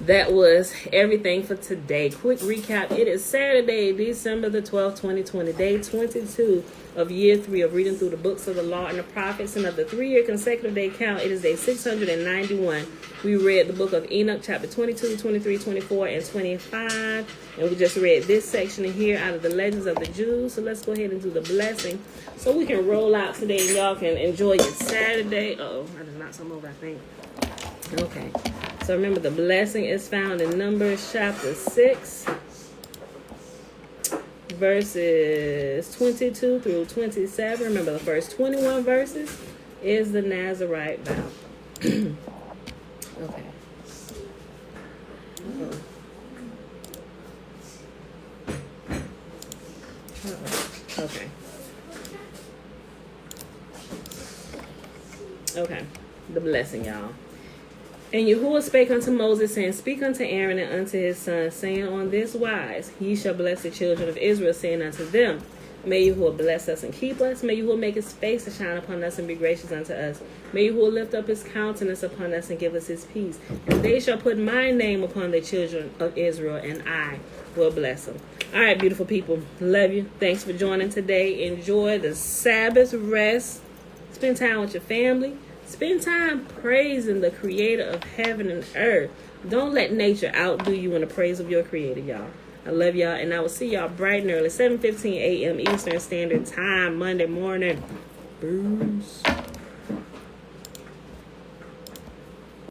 that was everything for today. Quick recap. It is Saturday, December the 12th, 2020, day 22 of year 3 of reading through the books of the law and the prophets, and of the 3-year consecutive day count, it is day 691. We read the book of Enoch, chapter 22, 23, 24, and 25, and we just read this section in here out of the Legends of the Jews. So let's go ahead and do the blessing so we can roll out today and y'all can enjoy your Saturday. Uh-oh, I just knocked some over, I think. Okay, so remember, the blessing is found in Numbers chapter 6, verses 22 through 27. Remember, the first 21 verses is the Nazarite vow. Okay. Okay. Okay. The blessing, y'all. And Yahuwah spake unto Moses, saying, Speak unto Aaron and unto his sons, saying, On this wise ye shall bless the children of Israel, saying unto them, May Yahuwah bless us and keep us. May Yahuwah make his face to shine upon us and be gracious unto us. May Yahuwah lift up his countenance upon us and give us his peace. And they shall put my name upon the children of Israel, and I will bless them. All right, beautiful people. Love you. Thanks for joining today. Enjoy the Sabbath rest. Spend time with your family. Spend time praising the Creator of heaven and earth. Don't let nature outdo you in the praise of your Creator, y'all. I love y'all, and I will see y'all bright and early, 7:15 a.m. Eastern Standard Time, Monday morning. Bruce.